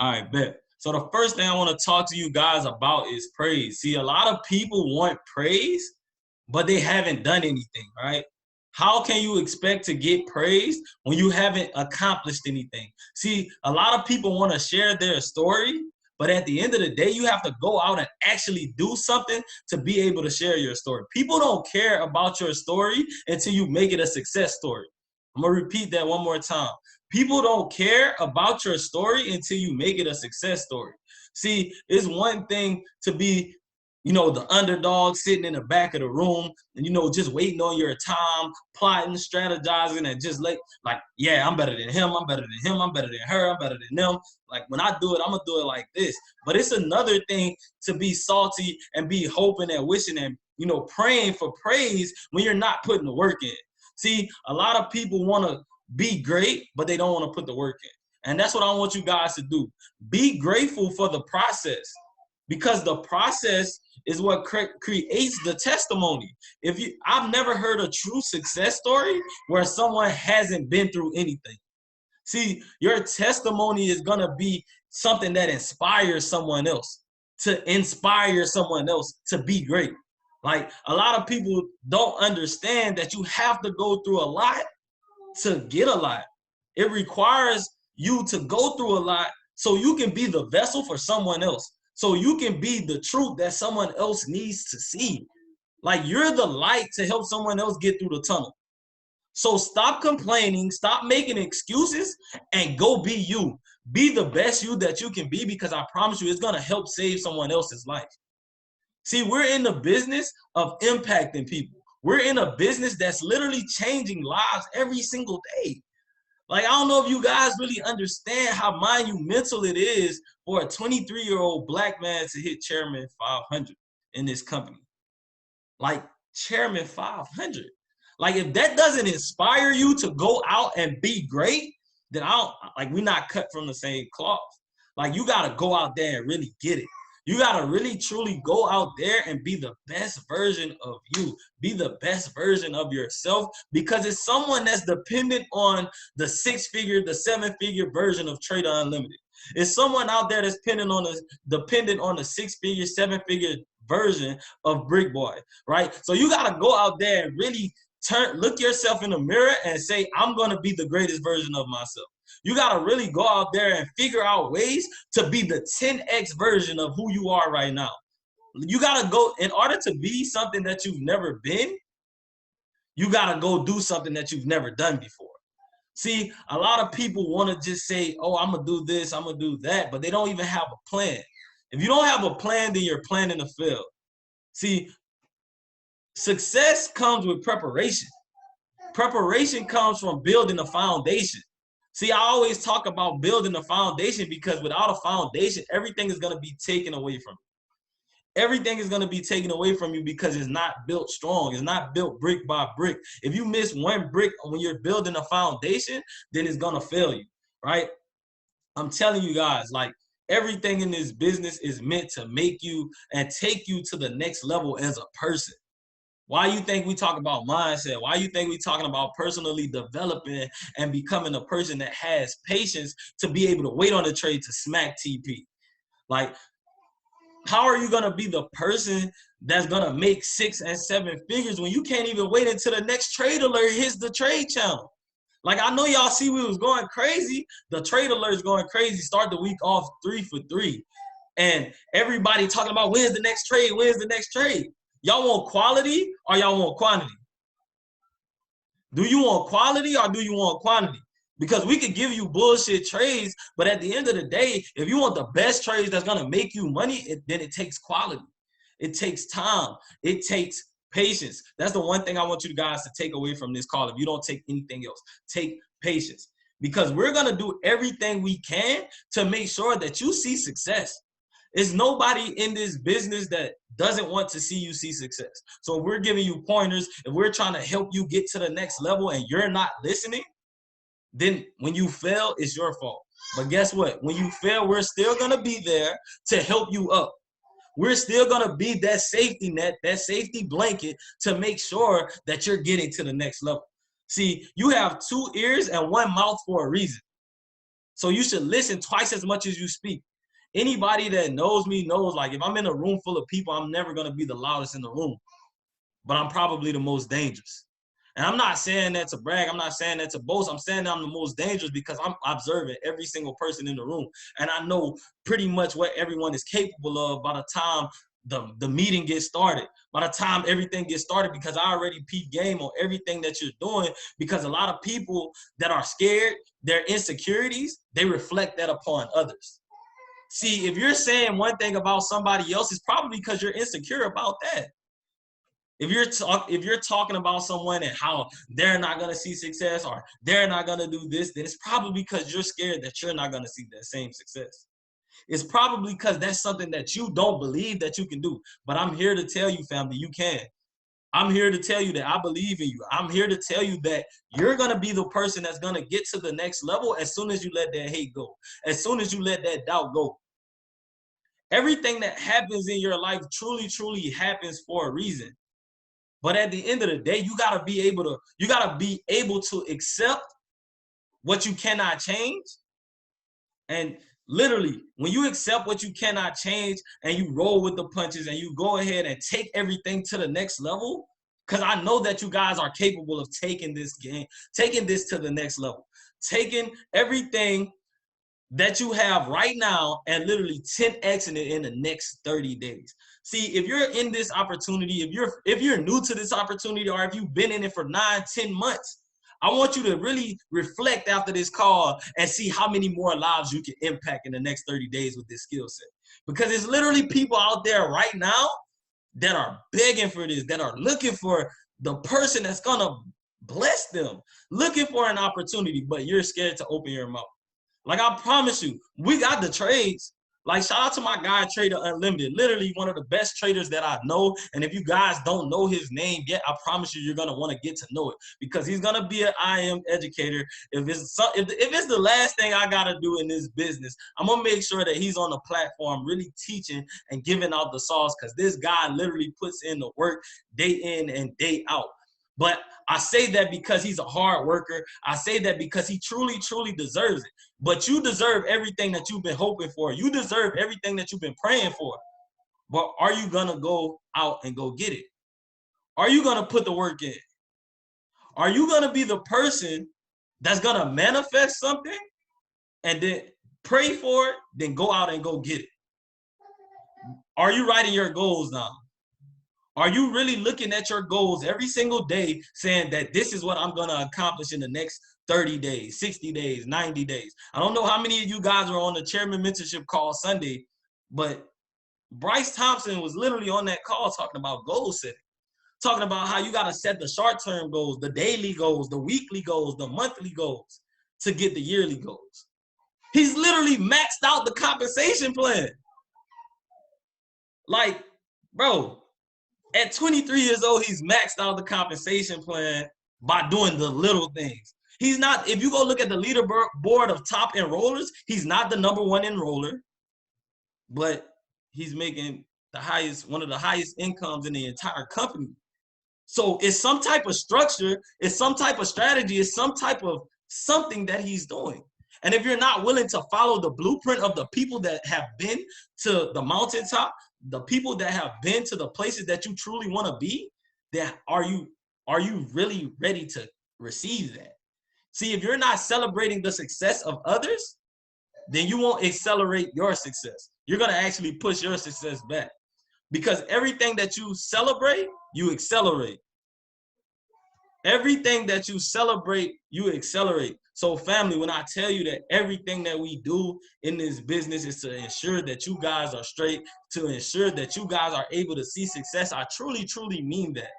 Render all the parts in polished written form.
All right, bet. So the first thing I want to talk to you guys about is praise. See, a lot of people want praise, but they haven't done anything, right? How can you expect to get praise when you haven't accomplished anything? See, a lot of people want to share their story, but at the end of the day, you have to go out and actually do something to be able to share your story. People don't care about your story until you make it a success story. I'm going to repeat that one more time. People don't care about your story until you make it a success story. See, it's one thing to be, the underdog sitting in the back of the room and, just waiting on your time, plotting, strategizing, and just yeah, I'm better than him. I'm better than him. I'm better than her. I'm better than them. Like when I do it, I'm going to do it like this. But it's another thing to be salty and be hoping and wishing and, praying for praise when you're not putting the work in. See, a lot of people want to be great, but they don't want to put the work in. And that's what I want you guys to do. Be grateful for the process, because the process is what creates the testimony. I've never heard a true success story where someone hasn't been through anything. See, your testimony is going to be something that inspires someone else, to inspire someone else to be great. Like, a lot of people don't understand that you have to go through a lot to get a lot. It requires you to go through a lot so you can be the vessel for someone else. So you can be the truth that someone else needs to see. Like, you're the light to help someone else get through the tunnel. So stop complaining, stop making excuses, and go be you. Be the best you that you can be, because I promise you it's going to help save someone else's life. See, we're in the business of impacting people. We're in a business that's literally changing lives every single day. Like, I don't know if you guys really understand how monumental it is for a 23-year-old black man to hit Chairman 500 in this company. Like, Chairman 500. Like, if that doesn't inspire you to go out and be great, then we're not cut from the same cloth. Like, you got to go out there and really get it. You got to really, truly go out there and be the best version of you. Be the best version of yourself, because it's someone that's dependent on the 6-figure, the 7-figure version of Trey the Unlimited. It's someone out there that's dependent on the 6-figure, 7-figure version of Brick Boy, right? So you got to go out there and really look yourself in the mirror and say, I'm going to be the greatest version of myself. You got to really go out there and figure out ways to be the 10x version of who you are right now. You got to go, in order to be something that you've never been, you got to go do something that you've never done before. See, a lot of people want to just say, oh, I'm going to do this, I'm going to do that, but they don't even have a plan. If you don't have a plan, then you're planning to fail. See, success comes with preparation. Preparation comes from building a foundation. See, I always talk about building a foundation, because without a foundation, everything is going to be taken away from you. Everything is going to be taken away from you because it's not built strong. It's not built brick by brick. If you miss one brick when you're building a foundation, then it's going to fail you, right? I'm telling you guys, like, everything in this business is meant to make you and take you to the next level as a person. Why you think we talk about mindset? Why you think we talking about personally developing and becoming a person that has patience to be able to wait on the trade to smack TP? Like, how are you going to be the person that's going to make 6 and 7 figures when you can't even wait until the next trade alert hits the trade channel? Like, I know y'all see we was going crazy. The trade alert's going crazy. Start the week off 3 for 3. And everybody talking about when's the next trade, when's the next trade. Y'all want quality or y'all want quantity? Do you want quality or do you want quantity? Because we could give you bullshit trades, but at the end of the day, if you want the best trades that's going to make you money, then it takes quality. It takes time. It takes patience. That's the one thing I want you guys to take away from this call. If you don't take anything else, take patience. Because we're going to do everything we can to make sure that you see success. There's nobody in this business that doesn't want to see you see success. So if we're giving you pointers, if we're trying to help you get to the next level and you're not listening, then when you fail, it's your fault. But guess what? When you fail, we're still going to be there to help you up. We're still going to be that safety net, that safety blanket to make sure that you're getting to the next level. See, you have 2 ears and 1 mouth for a reason. So you should listen twice as much as you speak. Anybody that knows me knows, like, if I'm in a room full of people, I'm never going to be the loudest in the room, but I'm probably the most dangerous. And I'm not saying that to brag. I'm not saying that to boast. I'm saying that I'm the most dangerous because I'm observing every single person in the room. And I know pretty much what everyone is capable of by the time the meeting gets started, by the time everything gets started, because I already peep game on everything that you're doing. Because a lot of people that are scared, their insecurities, they reflect that upon others. See, if you're saying one thing about somebody else, it's probably because you're insecure about that. If you're talking about someone and how they're not going to see success or they're not going to do this, then it's probably because you're scared that you're not going to see that same success. It's probably because that's something that you don't believe that you can do. But I'm here to tell you, family, you can. I'm here to tell you that I believe in you. I'm here to tell you that you're going to be the person that's going to get to the next level as soon as you let that hate go, as soon as you let that doubt go. Everything that happens in your life truly, truly happens for a reason. But at the end of the day, you gotta be able to accept what you cannot change. And literally, when you accept what you cannot change and you roll with the punches and you go ahead and take everything to the next level, because I know that you guys are capable of taking this to the next level, taking everything that you have right now and literally 10xing it in the next 30 days. See, if you're in this opportunity, if you're new to this opportunity, or if you've been in it for 9-10 months, I want you to really reflect after this call and see how many more lives you can impact in the next 30 days with this skill set. Because it's literally people out there right now that are begging for this, that are looking for the person that's gonna bless them, looking for an opportunity, but you're scared to open your mouth. Like, I promise you, we got the trades. Like, shout out to my guy, Trey Unlimited, literally one of the best traders that I know. And if you guys don't know his name yet, I promise you, you're going to want to get to know it, because he's going to be an IM educator. If it's the last thing I got to do in this business, I'm going to make sure that he's on the platform really teaching and giving out the sauce, because this guy literally puts in the work day in and day out. But I say that because he's a hard worker. I say that because he truly, truly deserves it. But you deserve everything that you've been hoping for. You deserve everything that you've been praying for. But are you going to go out and go get it? Are you going to put the work in? Are you going to be the person that's going to manifest something and then pray for it, then go out and go get it? Are you writing your goals down? Are you really looking at your goals every single day, saying that this is what I'm going to accomplish in the next 30 days, 60 days, 90 days? I don't know how many of you guys were on the Chairman Mentorship call Sunday, but Bryce Thompson was literally on that call talking about goal setting, talking about how you got to set the short-term goals, the daily goals, the weekly goals, the monthly goals to get the yearly goals. He's literally maxed out the compensation plan. Like, bro, at 23 years old, he's maxed out the compensation plan by doing the little things. He's not, if you go look at the leaderboard of top enrollers, he's not the #1 enroller, but he's making one of the highest incomes in the entire company. So it's some type of structure, it's some type of strategy, it's some type of something that he's doing. And if you're not willing to follow the blueprint of the people that have been to the mountaintop, the people that have been to the places that you truly want to be, then are you really ready to receive that? See, if you're not celebrating the success of others, then you won't accelerate your success. You're going to actually push your success back, because everything that you celebrate, you accelerate. Everything that you celebrate, you accelerate. So family, when I tell you that everything that we do in this business is to ensure that you guys are straight, to ensure that you guys are able to see success, I truly, truly mean that.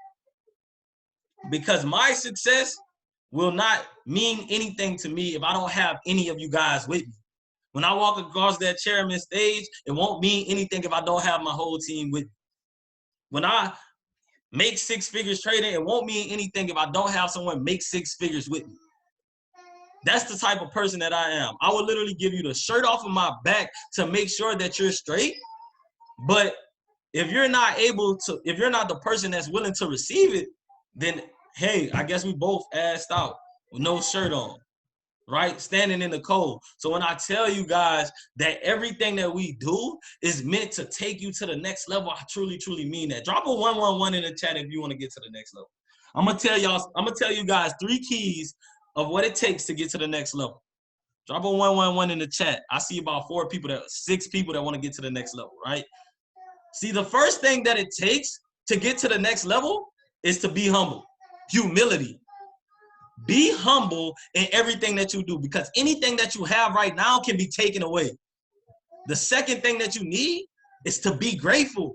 Because my success will not mean anything to me if I don't have any of you guys with me. When I walk across that chairman stage, it won't mean anything if I don't have my whole team with me. When I make 6 figures trading, it won't mean anything if I don't have someone make 6 figures with me. That's the type of person that I am. I will literally give you the shirt off of my back to make sure that you're straight. But if you're not the person that's willing to receive it, then hey, I guess we both assed out with no shirt on. right? Standing in the cold. So when I tell you guys that everything that we do is meant to take you to the next level, I truly, truly mean that. Drop a 111 in the chat if you want to get to the next level. I'm gonna tell you guys 3 keys of what it takes to get to the next level. Drop a 111 in the chat. I see about 6 people that want to get to the next level, right? See, the first thing that it takes to get to the next level is to be humble. Humility. Be humble in everything that you do, because anything that you have right now can be taken away. The second thing that you need is to be grateful.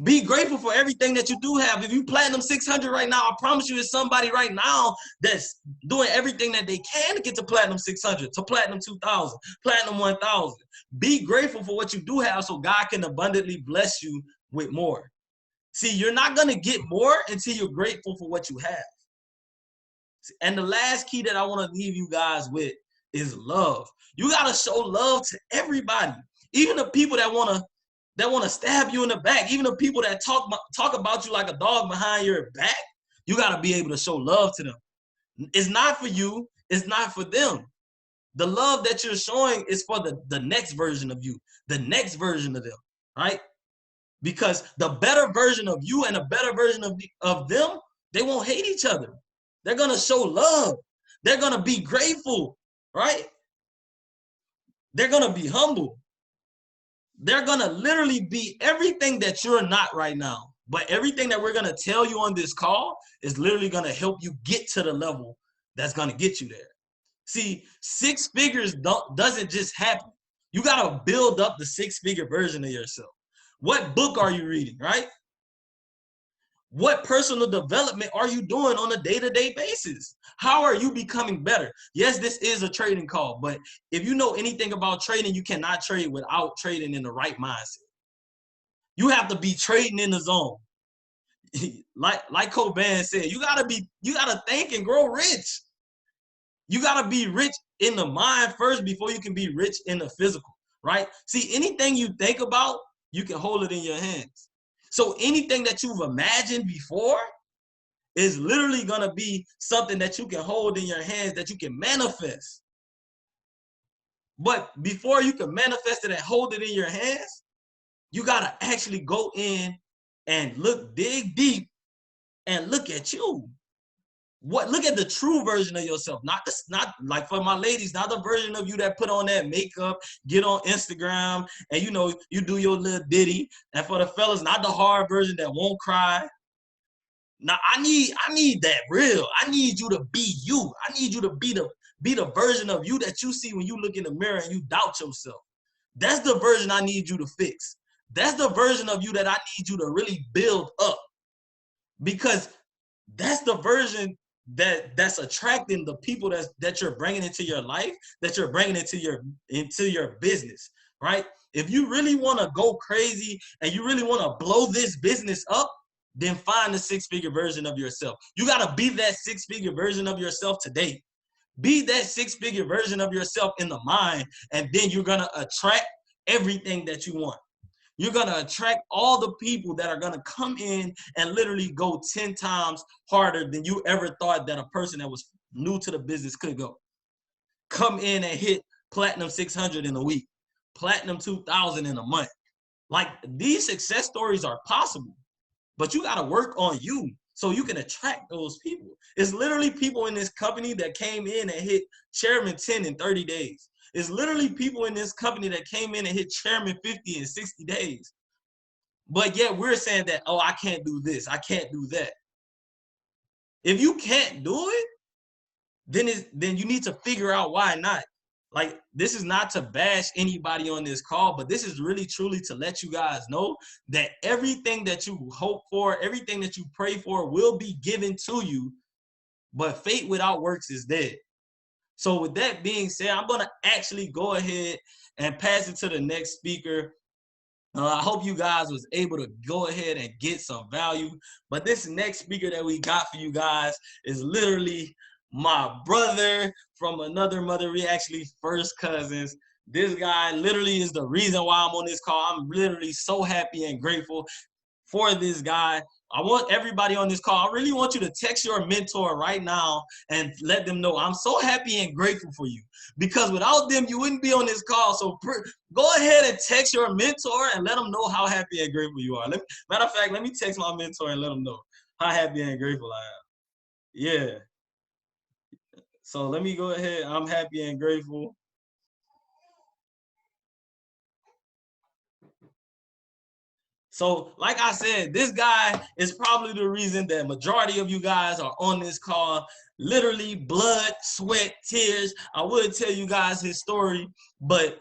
Be grateful for everything that you do have. If you platinum 600 right now, I promise you there's somebody right now that's doing everything that they can to get to platinum 600, to platinum 2000, platinum 1000. Be grateful for what you do have so God can abundantly bless you with more. See, you're not going to get more until you're grateful for what you have. And the last key that I want to leave you guys with is love. You got to show love to everybody, even the people that want to stab you in the back, even the people that talk about you like a dog behind your back. You got to be able to show love to them. It's not for you. It's not for them. The love that you're showing is for the next version of you, the next version of them, right? Because the better version of you and the better version of them, they won't hate each other. They're going to show love. They're going to be grateful, right? They're going to be humble. They're going to literally be everything that you're not right now. But everything that we're going to tell you on this call is literally going to help you get to the level that's going to get you there. See, 6 figures doesn't just happen. You got to build up the 6-figure version of yourself. What book are you reading, right? What personal development are you doing on a day-to-day basis? How are you becoming better? Yes, this is a trading call, but if you know anything about trading, you cannot trade without trading in the right mindset. You have to be trading in the zone. like Cobain said, you gotta think and grow rich. You gotta be rich in the mind first before you can be rich in the physical, right? See, anything you think about, you can hold it in your hands. So anything that you've imagined before is literally going to be something that you can hold in your hands, that you can manifest. But before you can manifest it and hold it in your hands, you got to actually go in and dig deep and look at you. Look at the true version of yourself, not like for my ladies, not the version of you that put on that makeup, get on Instagram, and you do your little ditty. And for the fellas, not the hard version that won't cry. Now I need that real. I need you to be you. I need you to be the version of you that you see when you look in the mirror and you doubt yourself. That's the version I need you to fix. That's the version of you that I need you to really build up, because that's the version that's attracting the people that you're bringing into your life, that you're bringing into your business, right? If you really want to go crazy and you really want to blow this business up, then find the 6-figure version of yourself. You got to be that 6-figure version of yourself today. Be that 6-figure version of yourself in the mind, and then you're going to attract everything that you want. You're going to attract all the people that are going to come in and literally go 10 times harder than you ever thought that a person that was new to the business could go. Come in and hit platinum 600 in a week, platinum 2000 in a month. Like, these success stories are possible, but you got to work on you so you can attract those people. It's literally people in this company that came in and hit chairman 10 in 30 days. It's literally people in this company that came in and hit chairman 50 in 60 days. But yet we're saying that, oh, I can't do this, I can't do that. If you can't do it, then you need to figure out why not. Like, this is not to bash anybody on this call, but this is really truly to let you guys know that everything that you hope for, everything that you pray for will be given to you, but faith without works is dead. So with that being said, I'm going to actually go ahead and pass it to the next speaker. I hope you guys was able to go ahead and get some value. But this next speaker that we got for you guys is literally my brother from another mother. We actually first cousins. This guy literally is the reason why I'm on this call. I'm literally so happy and grateful for this guy. I want everybody on this call, I really want you to text your mentor right now and let them know I'm so happy and grateful for you. Because without them, you wouldn't be on this call. So go ahead and text your mentor and let them know how happy and grateful you are. Matter of fact, let me text my mentor and let them know how happy and grateful I am. Yeah. So let me go ahead. I'm happy and grateful. So, like I said, this guy is probably the reason that majority of you guys are on this call. Literally blood, sweat, tears. I would tell you guys his story, but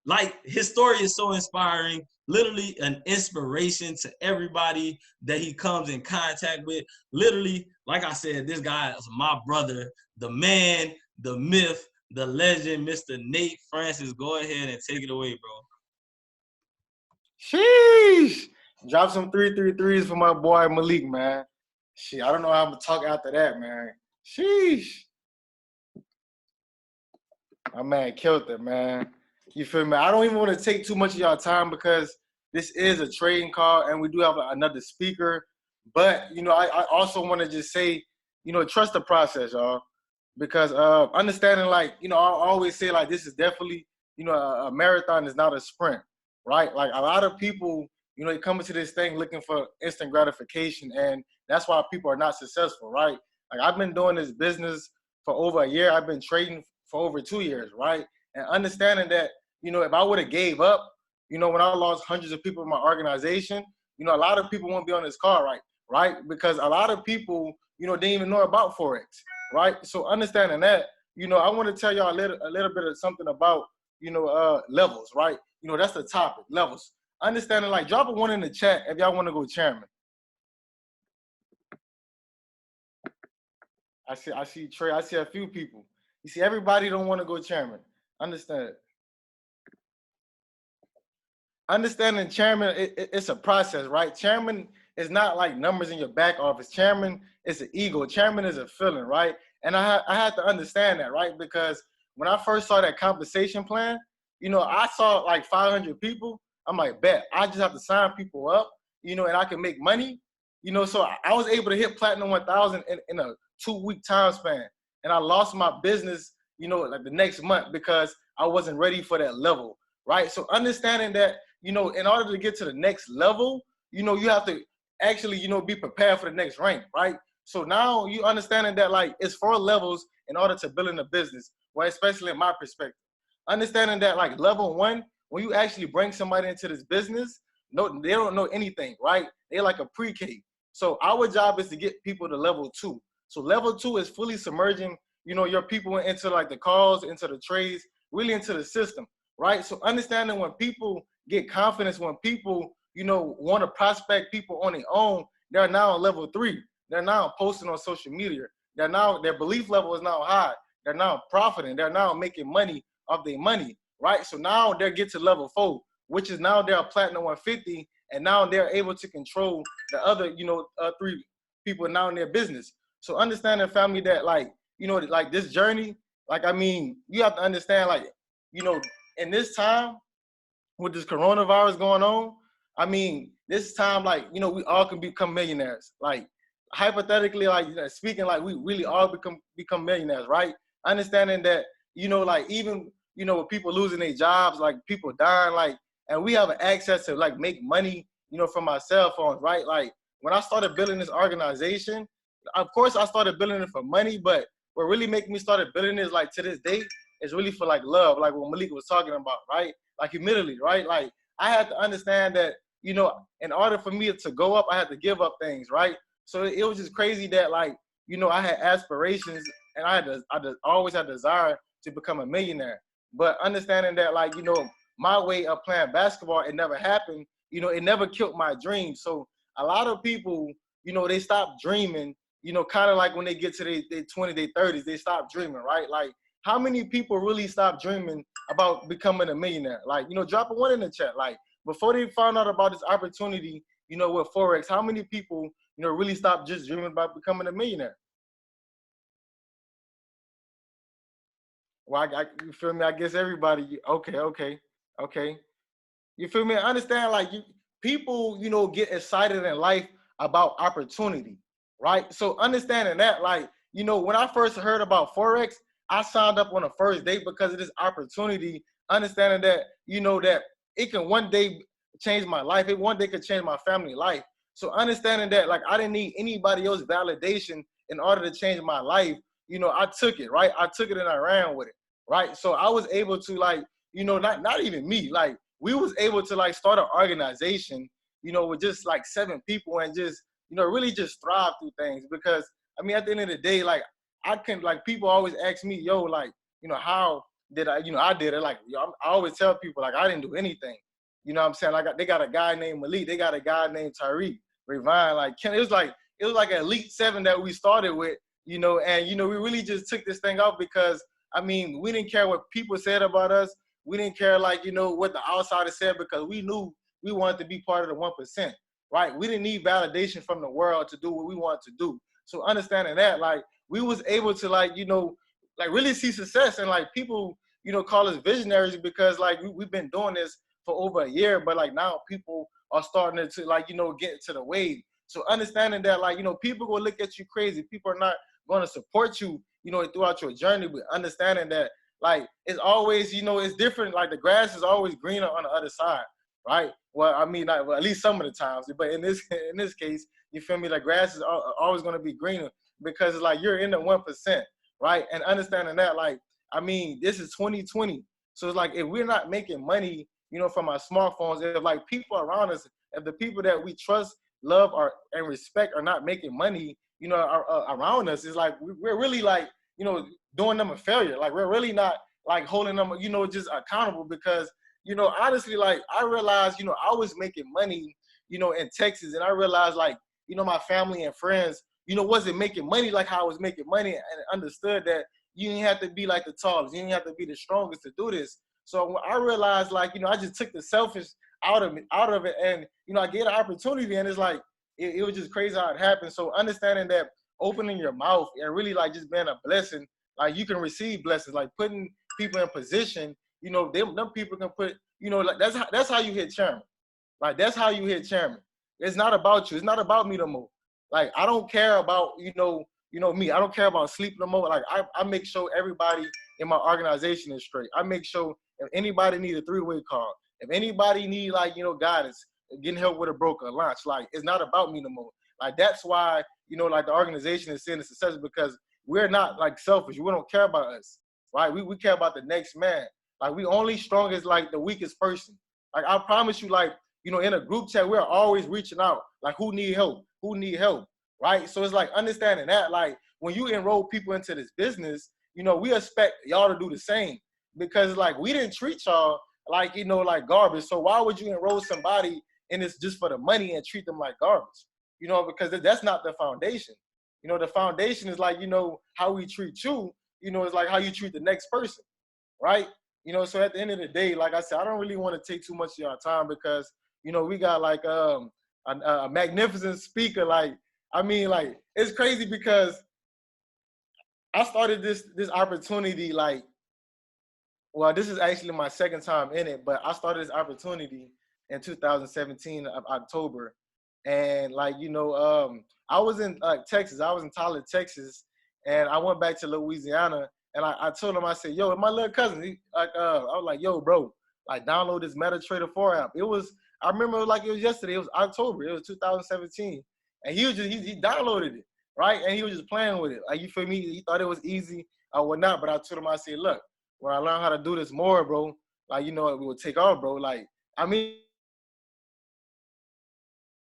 like his story is so inspiring, literally an inspiration to everybody that he comes in contact with. Literally, like I said, this guy is my brother, the man, the myth, the legend, Mr. Nate Francis. Go ahead and take it away, bro. Sheesh. Drop some 333s for my boy Malik, man. Shit, I don't know how I'm gonna talk after that, man. Sheesh. My man killed it, man. You feel me? I don't even want to take too much of y'all time because this is a trading call and we do have another speaker. But, you know, I also want to just say, you know, trust the process, y'all. Because understanding, like, you know, I always say, like, this is definitely, you know, a marathon is not a sprint, right? Like, a lot of people, you know, they come into this thing looking for instant gratification, and that's why people are not successful, right? Like, I've been doing this business for over a year. I've been trading for over 2 years, right? And understanding that, you know, if I would have gave up, you know, when I lost hundreds of people in my organization, you know, a lot of people won't be on this call, right? Because a lot of people, you know, didn't even know about Forex, right? So understanding that, you know, I want to tell y'all a little bit of something about, you know, levels, right? You know, that's the topic, levels. Understanding, like, drop a 1 in the chat if y'all want to go chairman. I see Trey, I see a few people. You see, everybody don't want to go chairman. Understand. Understanding chairman, it's a process, right? Chairman is not like numbers in your back office. Chairman is an ego. Chairman is a feeling, right? And I had to understand that, right? Because when I first saw that compensation plan, you know, I saw like 500 people. I'm like, bet, I just have to sign people up, you know, and I can make money, you know. So I was able to hit Platinum 1000 in a 2-week time span. And I lost my business, you know, like the next month because I wasn't ready for that level, right? So understanding that, you know, in order to get to the next level, you know, you have to actually, you know, be prepared for the next rank, right? So now you understanding that, like, it's 4 levels in order to build in a business, well, especially in my perspective. Understanding that, like, level 1, when you actually bring somebody into this business, no, they don't know anything, right? They're like a pre-K. So our job is to get people to level 2. So level 2 is fully submerging, you know, your people into like the calls, into the trades, really into the system, right? So understanding when people get confidence, when people, you know, want to prospect people on their own, they're now on level 3. They're now posting on social media. They're now, their belief level is now high. They're now profiting. They're now making money off their money, right? So now they get to level 4, which is now they're Platinum 150, and now they're able to control the other, you know, 3 people now in their business. So understanding, family, that, like, you know, like this journey, like, I mean, you have to understand, like, you know, in this time, with this coronavirus going on, I mean, this time, like, you know, we all can become millionaires. Like, hypothetically, like, you know, speaking, like, we really all become millionaires, right? Understanding that, you know, like, even, you know, with people losing their jobs, like people dying, like, and we have access to, like, make money, you know, from our cell phones, right? Like, when I started building this organization, of course I started building it for money, but what really making me started building it, like, to this day, is really for, like, love, like what Malik was talking about, right? Like, humility, right? Like, I had to understand that, you know, in order for me to go up, I had to give up things, right? So it was just crazy that, like, you know, I had aspirations and I always had desire to become a millionaire. But understanding that, like, you know, my way of playing basketball, it never happened. You know, it never killed my dream. So a lot of people, you know, they stop dreaming, you know, kind of like when they get to their 20s, their 30s, they stop dreaming, right? Like, how many people really stop dreaming about becoming a millionaire? Like, you know, drop a 1 in the chat. Like, before they found out about this opportunity, you know, with Forex, how many people, you know, really stopped just dreaming about becoming a millionaire? Well, you feel me? I guess everybody, okay. You feel me? I understand, like, people, you know, get excited in life about opportunity, right? So understanding that, like, you know, when I first heard about Forex, I signed up on the first day because of this opportunity, understanding that, you know, that it can one day change my life. It one day could change my family life. So understanding that, like, I didn't need anybody else's validation in order to change my life. You know, I took it, right? I took it and I ran with it, right? So I was able to, like, you know, not even me, like, we was able to, like, start an organization, you know, with just like 7 people and just, you know, really just thrive through things. Because I mean, at the end of the day, like, I can, like, people always ask me, yo, like, you know, how did I, you know, I did it. Like, yo, I always tell people, like, I didn't do anything. You know what I'm saying? Like, they got a guy named Malik. They got a guy named Tarik, Revine. Like, it was like an Elite 7 that we started with, you know, and, you know, we really just took this thing out because, I mean, we didn't care what people said about us. We didn't care, like, you know, what the outsiders said, because we knew we wanted to be part of the 1%, right? We didn't need validation from the world to do what we wanted to do. So understanding that, like, we was able to, like, you know, like, really see success. And, like, people, you know, call us visionaries because, like, we've been doing this for over a year, but, like, now people are starting to, like, you know, get to the wave. So understanding that, like, you know, people will look at you crazy. People are not going to support you, you know, throughout your journey, but understanding that, like, it's always, you know, it's different. Like, the grass is always greener on the other side, right? Well, I mean, like, well, at least some of the times, but in this case, you feel me? Like, grass is always going to be greener because it's like you're in the 1%, right? And understanding that, like, I mean, this is 2020, so it's like, if we're not making money, you know, from our smartphones, if, like, people around us, if the people that we trust, love, and respect are not making money, you know, around us, it's like we're really, like, you know, doing them a failure. Like, we're really not, like, holding them, you know, just accountable. Because, you know, honestly, like, I realized, you know, I was making money, you know, in Texas, and I realized, like, you know, my family and friends, you know, wasn't making money like how I was making money, and understood that you didn't have to be, like, the tallest, you didn't have to be the strongest to do this. So when I realized, like, you know, I just took the selfish out of it, and, you know, I get an opportunity, and it's like, it was just crazy how it happened. So understanding that opening your mouth and really, like, just being a blessing, like, you can receive blessings, like, putting people in position, you know, them people can put, you know, like, that's how you hit chairman. Like, that's how you hit chairman. It's not about you. It's not about me no more. Like, I don't care about, you know, me. I don't care about sleep no more. Like, I make sure everybody in my organization is straight. I make sure if anybody need a 3-way call, if anybody need, like, you know, guidance, getting help with a broker, launch, like, it's not about me no more. Like, that's why, you know, like, the organization is seeing the success, because we're not, like, selfish. We don't care about us, right? We care about the next man. Like, we only strong as, like, the weakest person. Like, I promise you, like, you know, in a group chat, we're always reaching out, like, who need help, right? So it's like understanding that, like, when you enroll people into this business, you know, we expect y'all to do the same, because, like, we didn't treat y'all like, you know, like garbage. So why would you enroll somebody in this just for the money and treat them like garbage? You know, because that's not the foundation. You know, the foundation is, like, you know, how we treat you, you know, it's like how you treat the next person, right? You know, so at the end of the day, like I said, I don't really want to take too much of your time, because, you know, we got, like, a magnificent speaker. Like, I mean, like, it's crazy because I started this opportunity, like, well, this is actually my second time in it, but I started this opportunity in 2017 of October. And, like, you know, I was in, like, Texas. I was in Tyler, Texas, and I went back to Louisiana, and I told him, I said, yo, my little cousin, I was like, yo, bro, like, download this MetaTrader 4 app. I remember like it was yesterday. It was October. It was 2017, and he downloaded it, right? And he was just playing with it. Like, you feel me? He thought it was easy or whatnot. But I told him, I said, look, when I learn how to do this more, bro, like, you know, it will take off, bro. Like, I mean,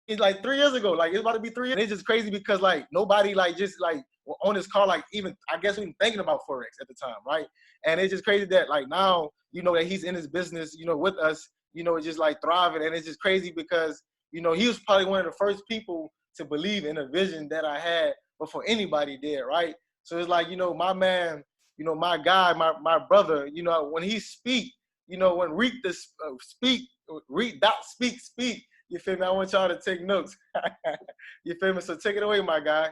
it's like 3 years ago. Like, it's about to be 3 years. And it's just crazy because, like, nobody, like, just, like, on this call, like, even, I guess, even thinking about Forex at the time, right? And it's just crazy that, like, now, you know, that he's in his business, you know, with us, you know, it's just, like, thriving. And it's just crazy because, you know, he was probably one of the first people to believe in a vision that I had before anybody did, right? So it's like, you know, my man, you know, my guy, my brother, you know, when he speak, you know, when reek.speak, you feel me? I want y'all to take notes. You feel me? So take it away, my guy.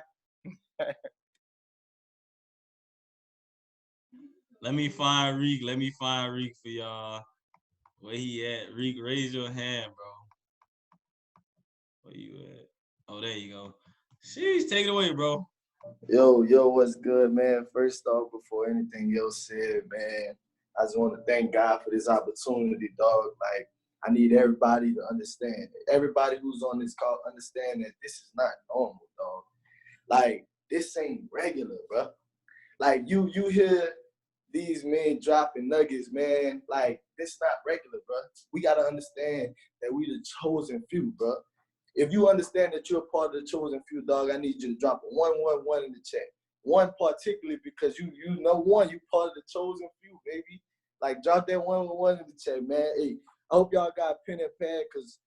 Let me find Reek. Let me find Reek for y'all. Where he at? Reek, raise your hand, bro. Where you at? Oh, there you go. Sheesh, take it away, bro. Yo, what's good, man? First off, before anything else said, man, I just want to thank God for this opportunity, dog. Like, I need everybody to understand. Everybody who's on this call understand that this is not normal, dog. Like, this ain't regular, bro. Like, you hear these men dropping nuggets, man. Like, this not regular, bro. We got to understand that we the chosen few, bro. If you understand that you're part of the chosen few, dog, I need you to drop a 111 in the chat. One particularly because you know one, you part of the chosen few, baby. Like, drop that 111 in the chat, man. Hey, I hope y'all got a pen and pad, because,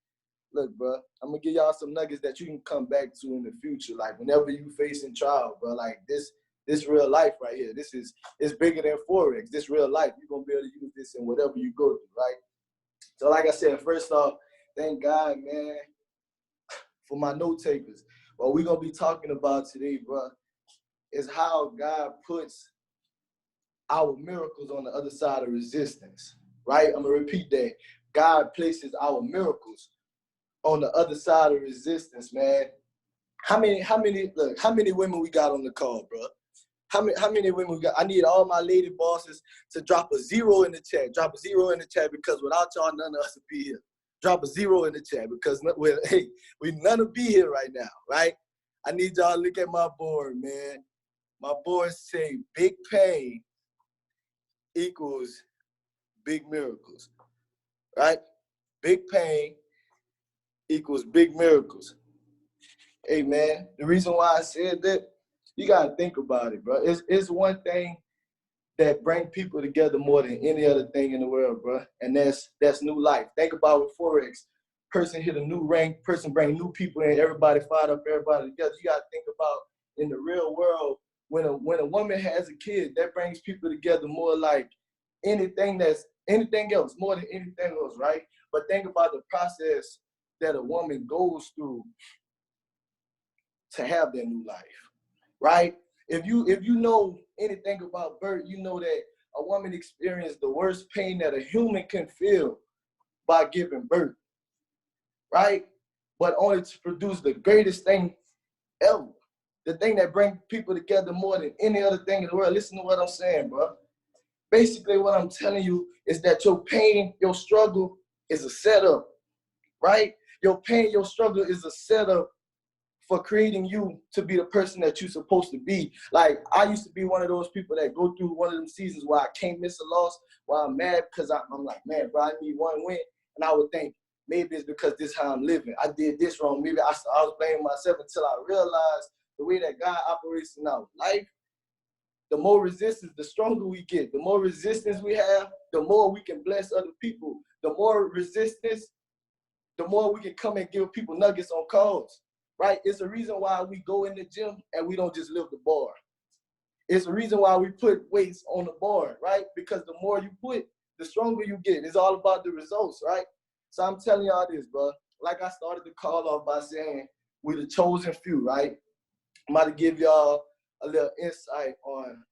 look, bro, I'm going to give y'all some nuggets that you can come back to in the future. Like, whenever you facing trial, bro, like, this real life right here. It's bigger than Forex. This real life. You're going to be able to use this in whatever you go through, right? So, like I said, first off, thank God, man, for my note takers. What we're going to be talking about today, bro, is how God puts our miracles on the other side of resistance, right? I'm going to repeat that. God places our miracles on the other side of resistance, man. How many women we got on the call, bro? How many women we got? I need all my lady bosses to drop a 0 in the chat. Drop a 0 in the chat, because without y'all, none of us would be here. Drop a 0 in the chat, because we none will be here right now, right? I need y'all to look at my board, man. My board say big pain equals big miracles, right? Big pain equals big miracles. Hey, man, the reason why I said that, you got to think about it, bro. It's one thing that bring people together more than any other thing in the world, bro, and that's new life. Think about with Forex. Person hit a new rank, person bring new people in, everybody fired up, everybody together. You got to think about in the real world, when a woman has a kid, that brings people together more like anything else, more than anything else, right? But think about the process that a woman goes through to have their new life, right? If you know anything about birth, you know that a woman experienced the worst pain that a human can feel by giving birth, right? But only to produce the greatest thing ever. The thing that brings people together more than any other thing in the world. Listen to what I'm saying, bro. Basically, what I'm telling you is that your pain, your struggle is a setup, right? Your pain, your struggle is a setup for creating you to be the person that you're supposed to be. Like, I used to be one of those people that go through one of them seasons where I can't miss a loss, where I'm mad because I'm like, man, bro, I need one win. And I would think, maybe it's because this is how I'm living. I did this wrong. Maybe I was blaming myself until I realized the way that God operates in our life, the more resistance, the stronger we get. The more resistance we have, the more we can bless other people. The more resistance, the more we can come and give people nuggets on calls. Right? It's a reason why we go in the gym and we don't just lift the bar. It's a reason why we put weights on the bar, right? Because the more you put, the stronger you get. It's all about the results, right? So I'm telling y'all this, bro. Like I started the call off by saying, we're the chosen few, right? I'm about to give y'all a little insight on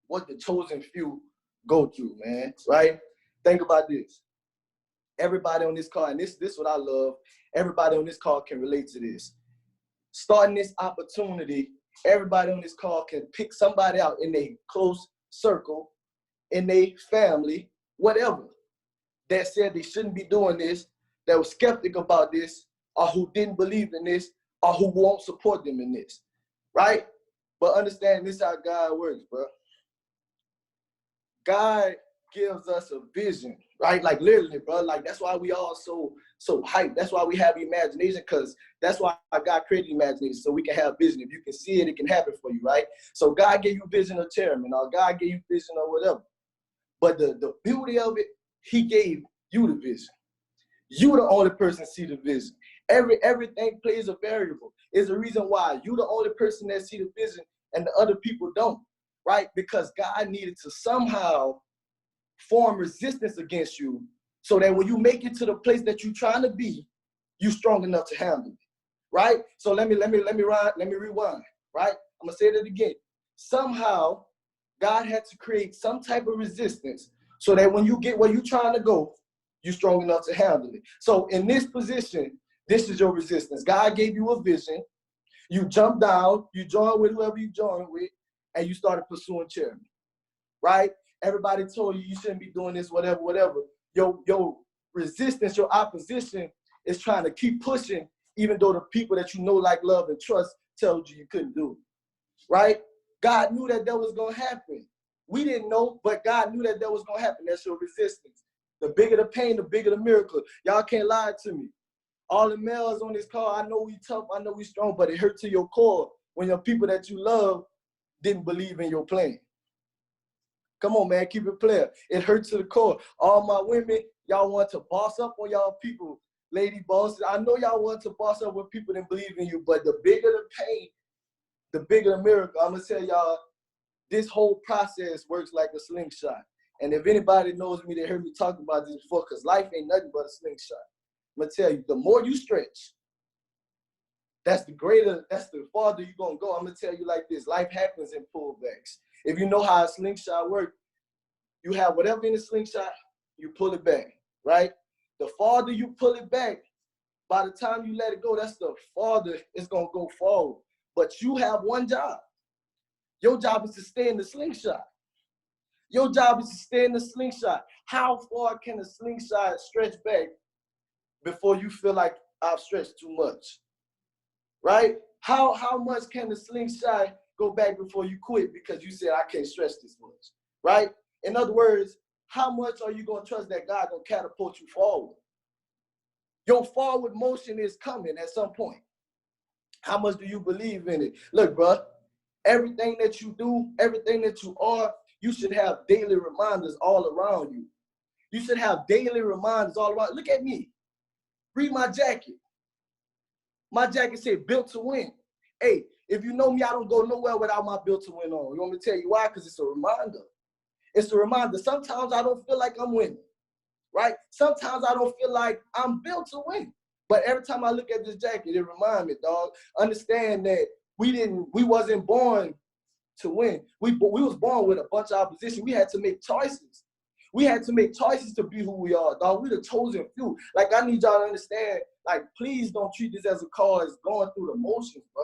what the chosen few go through, man, right? Think about this. Everybody on this call, and this what I love, everybody on this call can relate to this. Starting this opportunity, everybody on this call can pick somebody out in their close circle, in their family, whatever, that said they shouldn't be doing this, that was skeptic about this, or who didn't believe in this, or who won't support them in this, right? But understand this is how God works, bro. God gives us a vision, right? Like literally, bro. Like that's why we all so hyped. That's why we have imagination, because that's why God created imagination, so we can have vision. If you can see it, it can happen for you, right? So God gave you vision of chairman, or God gave you vision or whatever. But the beauty of it, he gave you the vision. You the only person see the vision. Everything plays a variable. It's the reason why you the only person that see the vision and the other people don't, right? Because God needed to somehow form resistance against you so that when you make it to the place that you're trying to be, you're strong enough to handle it, right? So let me rewind, right? I'm gonna say that again. Somehow, God had to create some type of resistance so that when you get where you're trying to go, you're strong enough to handle it. So in this position, this is your resistance. God gave you a vision. You jumped down, you joined with whoever you joined with, and you started pursuing chairman, right? Everybody told you shouldn't be doing this, whatever, whatever. Your resistance, your opposition is trying to keep pushing, even though the people that you know, like, love, and trust told you couldn't do it, right? God knew that was going to happen. We didn't know, but God knew that was going to happen. That's your resistance. The bigger the pain, the bigger the miracle. Y'all can't lie to me. All the males on this call, I know we tough, I know we strong, but it hurt to your core when your people that you love didn't believe in your plan. Come on, man, keep it clear. It hurts to the core. All my women, y'all want to boss up on y'all people. Lady bosses, I know y'all want to boss up with people that believe in you, but the bigger the pain, the bigger the miracle. I'm going to tell y'all, this whole process works like a slingshot. And if anybody knows me, they heard me talk about this before, because life ain't nothing but a slingshot. I'm going to tell you, the more you stretch, that's the farther you're going to go. I'm going to tell you like this, life happens in pullbacks. If you know how a slingshot works, you have whatever in the slingshot, you pull it back, right? The farther you pull it back, by the time you let it go, that's the farther it's going to go forward. But you have one job. Your job is to stay in the slingshot. Your job is to stay in the slingshot. How far can the slingshot stretch back before you feel like I've stretched too much? Right? How much can the slingshot go back before you quit because you said, I can't stretch this much? Right? In other words, how much are you going to trust that God going to catapult you forward? Your forward motion is coming at some point. How much do you believe in it? Look, bro, everything that you do, everything that you are, you should have daily reminders all around you. You should have daily reminders all around. Look at me. Read my jacket. My jacket said built to win. Hey, if you know me, I don't go nowhere without my built to win on. You want me to tell you why? Because it's a reminder. It's a reminder. Sometimes I don't feel like I'm winning, right? Sometimes I don't feel like I'm built to win. But every time I look at this jacket, it reminds me, dog, understand that we wasn't born to win. We was born with a bunch of opposition. We had to make choices. We had to make choices to be who we are, dog. We the chosen few. Like, I need y'all to understand, like, please don't treat this as a call as going through the motions, bro.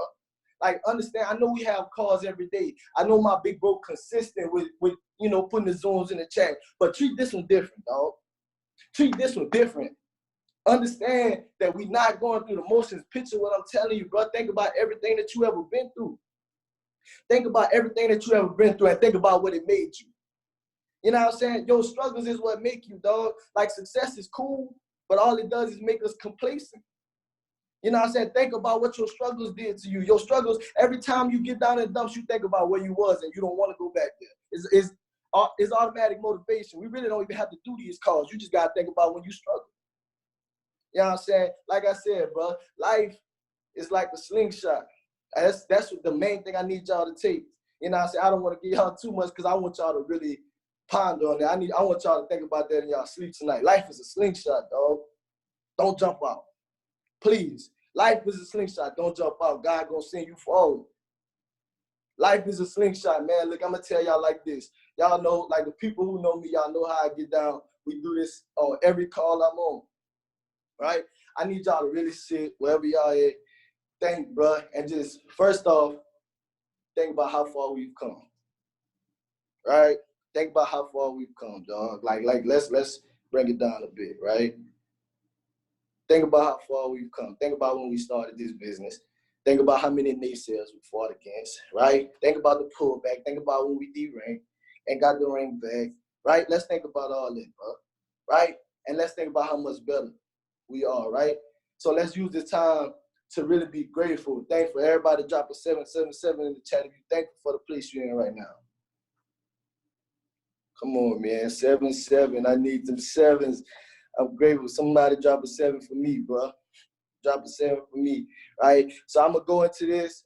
Like, understand, I know we have calls every day. I know my big bro consistent with you know, putting the Zooms in the chat, but treat this one different, dog. Treat this one different. Understand that we not going through the motions. Picture what I'm telling you, bro. Think about everything that you ever been through. Think about everything that you ever been through and think about what it made you. You know what I'm saying? Your struggles is what make you, dog. Like, success is cool, but all it does is make us complacent. You know what I'm saying? Think about what your struggles did to you. Your struggles, every time you get down in the dumps, you think about where you was and you don't want to go back there. It's automatic motivation. We really don't even have to do these calls. You just got to think about when you struggle. You know what I'm saying? Like I said, bro, life is like a slingshot. That's what the main thing I need y'all to take. You know what I'm saying? I don't want to give y'all too much because I want y'all to really ponder on that. I want y'all to think about that in y'all sleep tonight. Life is a slingshot, dog. Don't jump out. Please. Life is a slingshot. Don't jump out. God gonna send you forward. Life is a slingshot, man. Look, I'm gonna tell y'all like this. Y'all know, like, the people who know me, y'all know how I get down. We do this on every call I'm on. Right? I need y'all to really sit wherever y'all at. Think, bro, and just first off, think about how far we've come. Right? Think about how far we've come, dog. Like let's bring it down a bit, right? Think about how far we've come. Think about when we started this business. Think about how many naysayers we fought against, right? Think about the pullback. Think about when we de-ranked and got the ring back, right? Let's think about all that, bro, right? And let's think about how much better we are, right? So let's use this time to really be grateful. Thankful. Everybody drop a 777 in the chat if you're thankful for the place you're in right now. Come on, man. 7-7. I need them sevens. I'm grateful. Somebody drop a 7 for me, bro. Drop a 7 for me, right? So I'm going to go into this,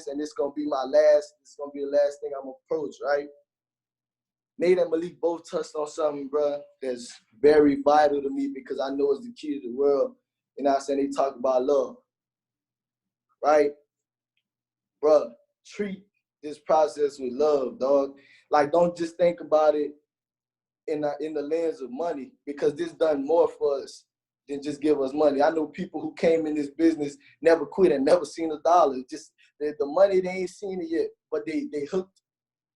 and it's going to be my last, it's going to be the last thing I'm going to approach, right? Nate and Malik both touched on something, bro, that's very vital to me because I know it's the key to the world. You know what I'm saying? They talk about love, right? Bro, treat this process with love, dog. Like, don't just think about it in the lens of money, because this done more for us than just give us money. I know people who came in this business, never quit and never seen a dollar. Just the money, they ain't seen it yet, but they hooked,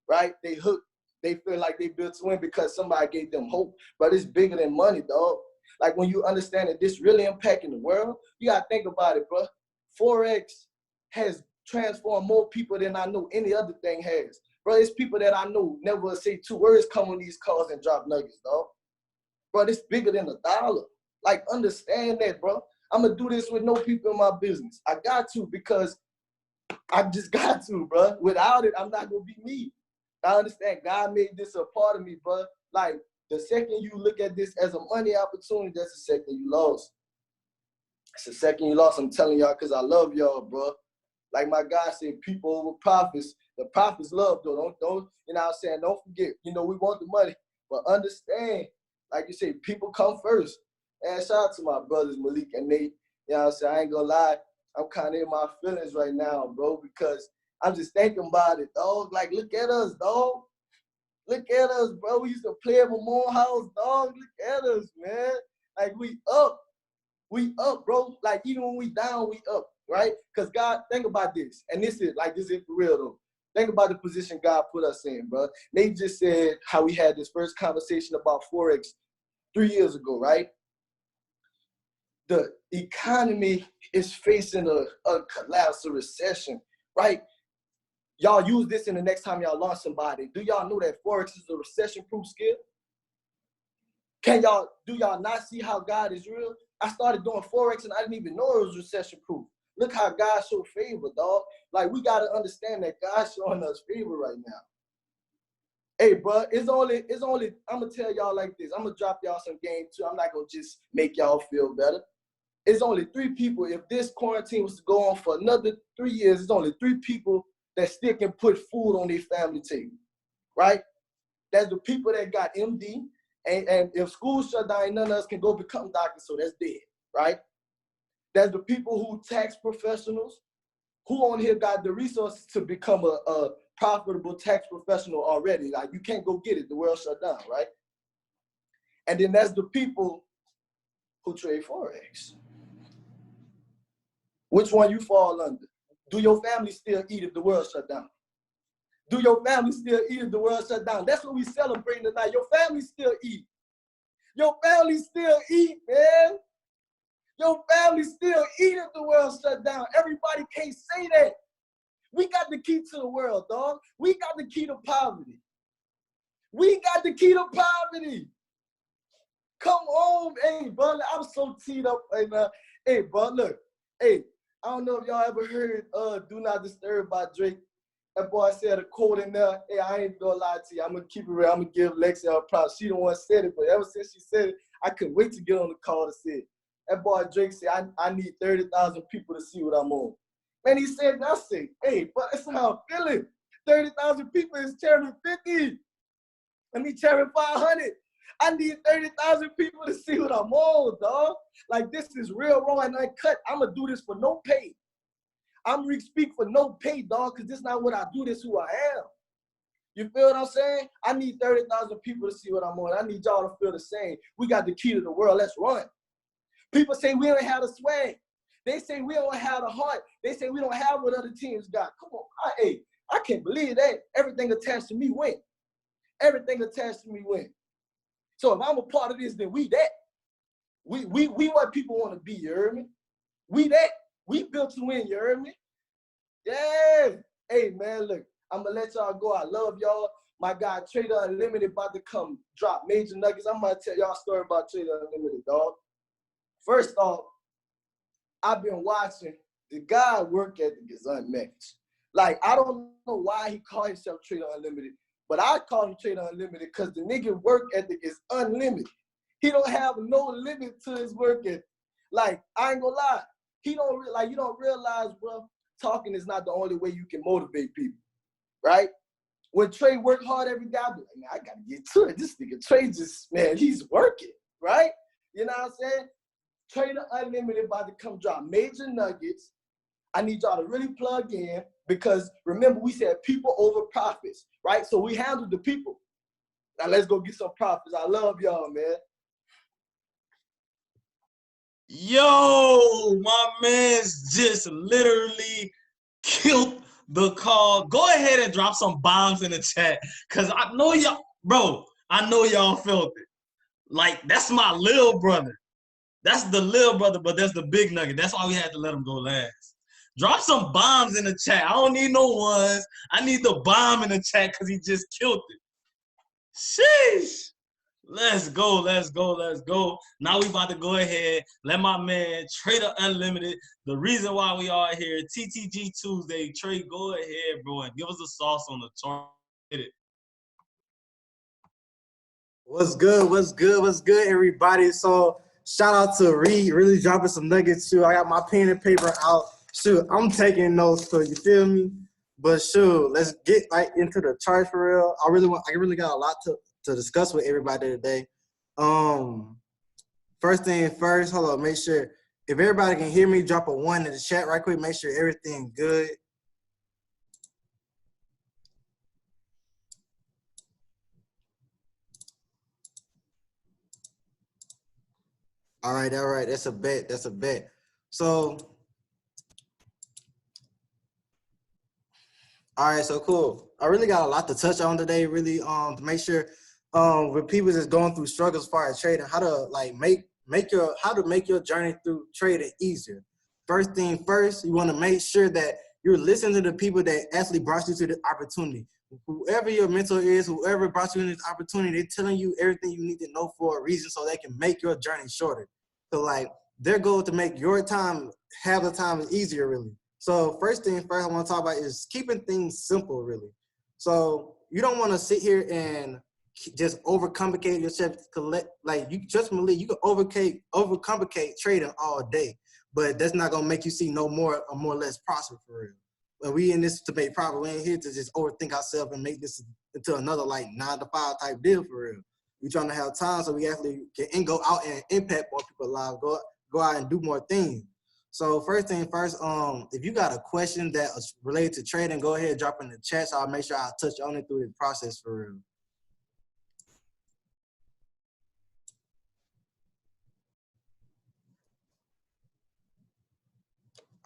right? They hooked. They feel like they built to win because somebody gave them hope. But it's bigger than money, dog. Like when you understand that this really impacting the world, you gotta think about it, bro. Forex has transformed more people than I know any other thing has. Bro, it's people that I know never say 2 words, come on these calls and drop nuggets, dog. Bro, it's bigger than $1. Like, understand that, bro. I'm gonna do this with no people in my business. I got to, because I just got to, bro. Without it, I'm not gonna be me. I understand God made this a part of me, bro. Like, the second you look at this as a money opportunity, that's the second you lost. It's the second you lost. I'm telling y'all, because I love y'all, bro. Like my God said, people over prophets. The prophets love, though. Don't, you know what I'm saying? Don't forget, we want the money. But understand, like you say, people come first. And shout out to my brothers, Malik and Nate. You know what I'm saying? I ain't gonna lie. I'm kind of in my feelings right now, bro, because I'm just thinking about it, dog. Like, look at us, dog. Look at us, bro. We used to play at Memorial House, dog. Look at us, man. Like, we up. We up, bro. Like, even when we down, we up, right? Because God, think about this. And this is for real, though. Think about the position God put us in, bro. They just said how we had this first conversation about Forex 3 years ago, right? The economy is facing a collapse, a recession, right? Y'all use this in the next time y'all launch somebody. Do y'all know that Forex is a recession-proof skill? Do y'all not see how God is real? I started doing Forex and I didn't even know it was recession-proof. Look how God showed favor, dog. Like, we got to understand that God's showing us favor right now. Hey, bro, it's only, I'm going to tell y'all like this. I'm going to drop y'all some game too. I'm not going to just make y'all feel better. It's only 3 people. If this quarantine was to go on for another 3 years, it's only 3 people that still can put food on their family table, right? That's the people that got MD, and if school shut down, none of us can go become doctors, so that's dead, right? That's the people who tax professionals, who on here got the resources to become a profitable tax professional already. Like, you can't go get it, the world shut down, right? And then that's the people who trade Forex. Which one you fall under? Do your family still eat if the world shut down? Do your family still eat if the world shut down? That's what we celebrating tonight. Your family still eat. Your family still eat, man. Your family still eat if the world shut down. Everybody can't say that. We got the key to the world, dog. We got the key to poverty. We got the key to poverty. Come on, hey, brother. I'm so teed up right now. Hey, bro, look. Hey, I don't know if y'all ever heard Do Not Disturb by Drake. That boy said a quote in there. Hey, I ain't gonna lie to you. I'm gonna keep it real. I'm gonna give Lexi her props. She the one said it, but ever since she said it, I couldn't wait to get on the call to say it. That boy Drake said, I need 30,000 people to see what I'm on. Man, he said, I say, hey, but that's how I'm feeling. 30,000 people is tearing 50. Let me tearing 500. I need 30,000 people to see what I'm on, dog. Like, this is real, raw, and uncut. I'm going to do this for no pay. I'm reek.speak for no pay, dog, because this is not what I do. This is who I am. You feel what I'm saying? I need 30,000 people to see what I'm on. I need y'all to feel the same. We got the key to the world. Let's run. People say we don't have the swag. They say we don't have the heart. They say we don't have what other teams got. Come on. I can't believe that. Everything attached to me win. Everything attached to me win. So if I'm a part of this, then we that. We what people want to be, you heard me? We that. We built to win, you heard me? Yeah. Hey, man, look, I'm going to let y'all go. I love y'all. My guy, Trey the Unlimited, about to come drop major nuggets. I'm going to tell y'all a story about Trey the Unlimited, dog. First off, I've been watching. The guy work ethic is unmatched. Like, I don't know why he called himself Trey the Unlimited, but I call him Trey the Unlimited because the nigga work ethic is unlimited. He don't have no limit to his work ethic. Like, I ain't gonna lie. You don't realize, bro, talking is not the only way you can motivate people, right? When Trey work hard every day, I be like, man, I gotta get to it. This nigga Trey just, man, he's working, right? You know what I'm saying? Trey the Unlimited about to come drop major nuggets. I need y'all to really plug in because remember we said people over profits, right? So we handled the people. Now let's go get some profits. I love y'all, man. Yo, my man's just literally killed the call. Go ahead and drop some bombs in the chat, cause I know y'all, bro. I know y'all felt it. Like, that's my little brother. That's the little brother, but that's the big nugget. That's why we had to let him go last. Drop some bombs in the chat. I don't need no ones. I need the bomb in the chat because he just killed it. Sheesh. Let's go, let's go, let's go. Now we about to go ahead. Let my man, Trey the Unlimited, the reason why we are here, TTG Tuesday. Trey, go ahead, bro, and give us the sauce on the chart. Hit it. What's good? What's good? What's good, everybody? So shout out to Reed, really dropping some nuggets too. I got my pen and paper out. Shoot, I'm taking notes, so you feel me? But shoot, let's get right into the chart for real. I really got a lot to discuss with everybody today. First thing first, hold on, make sure if everybody can hear me, drop a 1 in the chat right quick. Make sure everything good. All right, that's a bet. So, all right, so cool. I really got a lot to touch on today, really, to make sure with people that's going through struggles as far as trading, how to like make your journey through trading easier. First thing first, you want to make sure that you're listening to the people that actually brought you to the opportunity. Whoever your mentor is, whoever brought you in this opportunity, they're telling you everything you need to know for a reason so they can make your journey shorter. So like their goal to make your time, have the time is easier really. So first thing first I want to talk about is keeping things simple really. So you don't want to sit here and just overcomplicate yourself. Like you just Malik, you can overcomplicate trading all day, but that's not gonna make you see no more or more or less prosper for real. When we in this to make profit, we ain't here to just overthink ourselves and make this into another like 9 to 5 type deal for real. We trying to have time so we actually can go out and impact more people's lives, go out and do more things. So first thing first, if you got a question that is related to trading, go ahead and drop in the chat so I'll make sure I touch on it through the process for real.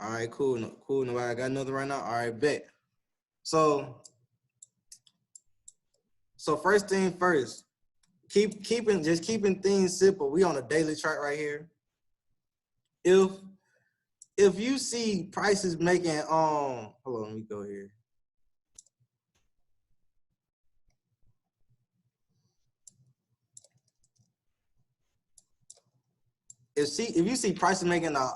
All right, cool. Nobody got nothing right now. All right, bet. So first thing first, keeping things simple. We on a daily chart right here. If you see prices making hold on, let me go here. If you see prices making a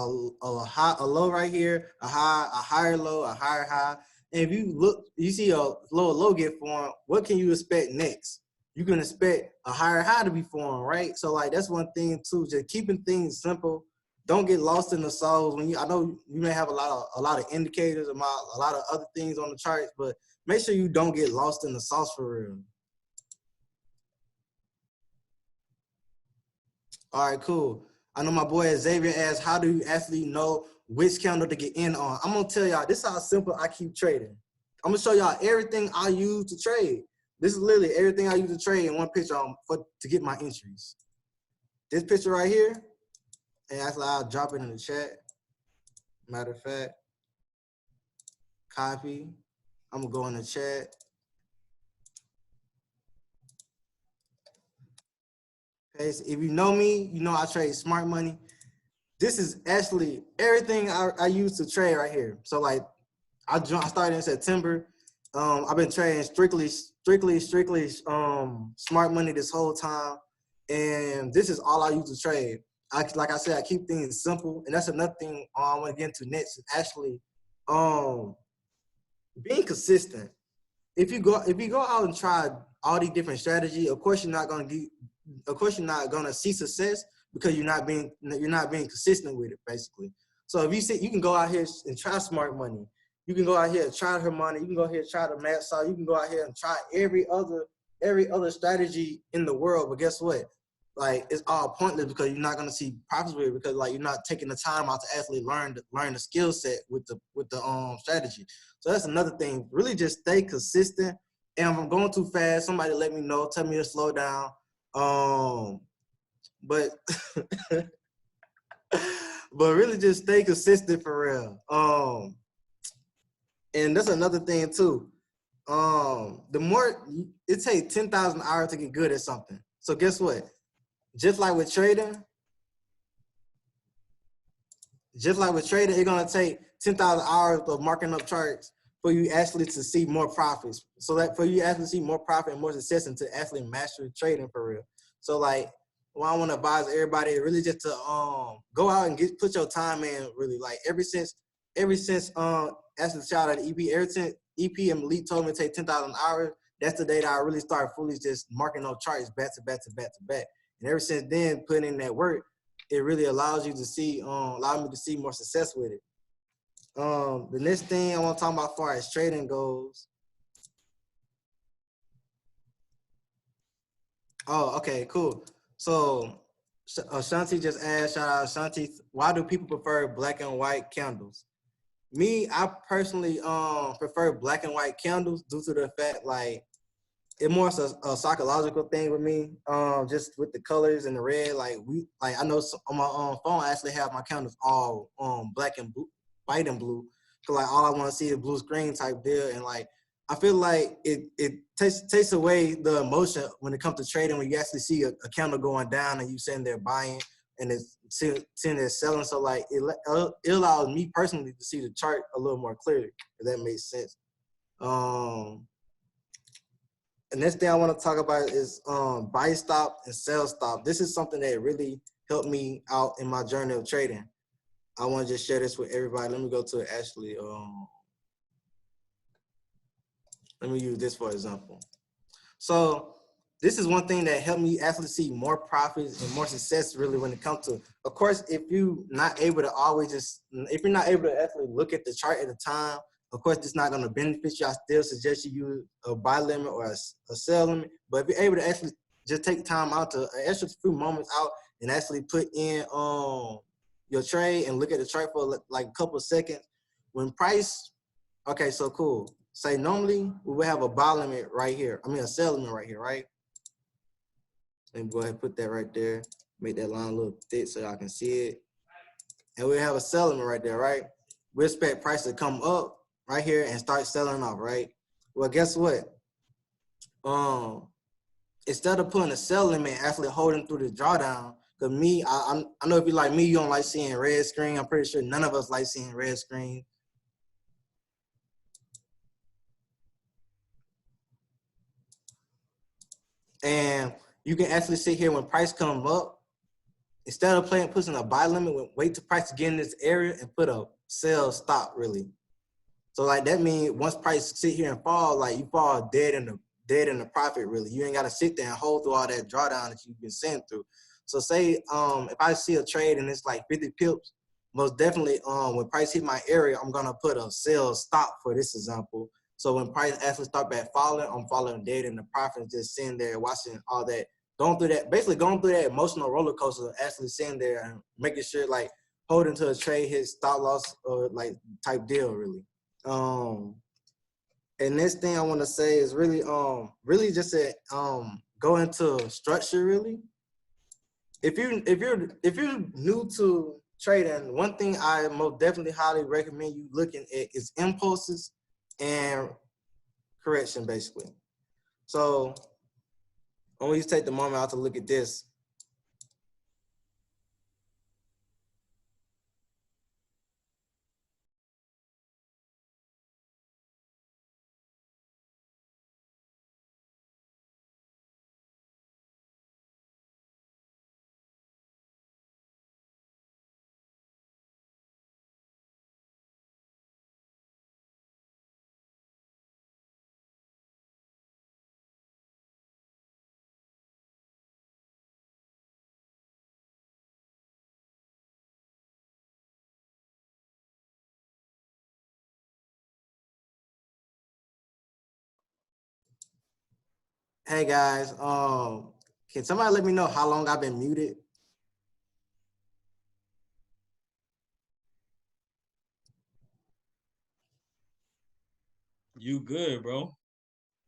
low right here, a higher low, a higher high, and if you look, you see a low get formed, what can you expect next? You can expect a higher high to be formed, right? So like that's one thing too, just keeping things simple. Don't get lost in the sauce. I know you may have a lot of indicators about a lot of other things on the charts, but make sure you don't get lost in the sauce for real. All right, cool. I know my boy Xavier asked, how do you actually know which candle to get in on? I'm gonna tell y'all, this is how simple I keep trading. I'm gonna show y'all everything I use to trade. This is literally everything I use to trade in one picture to get my entries. This picture right here, and actually I'll drop it in the chat. Matter of fact, copy. I'm gonna go in the chat. Okay, so if you know me, you know I trade smart money. This is actually everything I use to trade right here. So like I started in September. I've been trading strictly smart money this whole time. And this is all I use to trade. Like I said, I keep things simple. And that's another thing I want to get into next is actually being consistent. If you go out and try all these different strategies, of course you're not gonna see success because you're not being consistent with it, basically. So if you see, you can go out here and try smart money. You can go out here and try her money. You can go ahead and try the math side. You can go out here and try every other strategy in the world. But guess what? Like it's all pointless because you're not gonna see profits with it because like you're not taking the time out to actually learn the skill set with the strategy. So that's another thing. Really just stay consistent. And if I'm going too fast, somebody let me know, tell me to slow down. But But really just stay consistent for real. And that's another thing too. The more it takes 10,000 hours to get good at something. So guess what? Just like with trading, it's gonna take 10,000 hours of marking up charts for you actually to see more profits. So that for you actually see more profit and more success and to actually master trading for real. So like, what I want to advise everybody really just to go out and put your time in really. Like ever since as a child at EP, ever since EP and Malik told me to take 10,000 hours, that's the day that I really started fully just marking those charts back to back to back to back. And ever since then, putting in that work, it really allows you to see, allow me to see more success with it. The next thing I want to talk about as far as trading goes. Oh, okay, cool. So Shanti just asked, shout out Shanti, why do people prefer black and white candles? Me, I personally prefer black and white candles due to the fact like it's more a psychological thing with me. Just with the colors and the red, like I know on my phone I actually have my candles all black and blue, white and blue. Cause like all I want to see is blue screen type deal, and like I feel like it takes away the emotion when it comes to trading when you actually see a candle going down and you sitting there buying and it's sitting there selling. So like it allows me personally to see the chart a little more clearly, if that makes sense. The next thing I want to talk about is buy stop and sell stop. This is something that really helped me out in my journey of trading. I want to just share this with everybody. Let me go to it actually. Let me use this for example. So this is one thing that helped me actually see more profits and more success really when it comes to, of course, if you're not able to actually look at the chart at the time, of course, it's not going to benefit you. I still suggest you use a buy limit or a sell limit. But if you're able to actually just take time out to an extra few moments out and actually put in your trade and look at the chart for like a couple of seconds, when price, okay, so cool. Say normally we would have a buy limit right here. I mean a sell limit right here, right? Let me go ahead and put that right there. Make that line a little thick so y'all can see it. And we have a sell limit right there, right? We expect price to come up right here and start selling off, right? Well, guess what? Instead of putting a sell limit, actually holding through the drawdown, because me, I know if you like me, you don't like seeing red screen. I'm pretty sure none of us like seeing red screen. And you can actually sit here when price comes up, instead of pushing a buy limit, wait till price to get in this area and put a sell stop really. So like that means once price sit here and fall, like you fall dead in the profit really. You ain't gotta sit there and hold through all that drawdown that you've been sitting through. So say if I see a trade and it's like 50 pips, most definitely when price hit my area, I'm gonna put a sell stop for this example. So when price actually start back falling, I'm falling dead in the profit, just sitting there watching all that, going through that emotional roller coaster, actually sitting there and making sure like holding to a trade hit stop loss or like type deal really. And next thing I want to say is really just go into structure really. If you're new to trading, one thing I most definitely highly recommend you looking at is impulses and correction basically. So I want you to take the moment out to look at this. Hey guys, can somebody let me know how long I've been muted? You good, bro?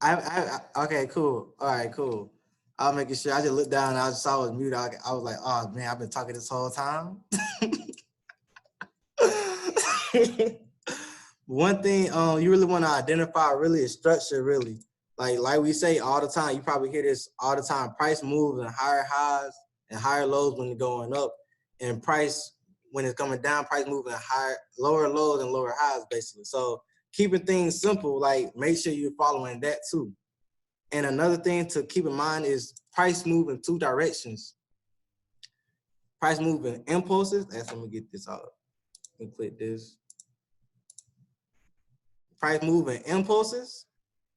Okay, cool. All right, cool. I was making sure. I just looked down and I just saw I was muted. I was like, oh man, I've been talking this whole time. One thing you really want to identify really is structure, really. Like we say all the time, you probably hear this all the time, price moves and higher highs and higher lows when it's going up, and price when it's coming down, price moving higher, lower lows and lower highs, basically. So keeping things simple, like make sure you're following that too. And another thing to keep in mind is price move in two directions. Price move in impulses. Let me get this out and click this. Price move in impulses,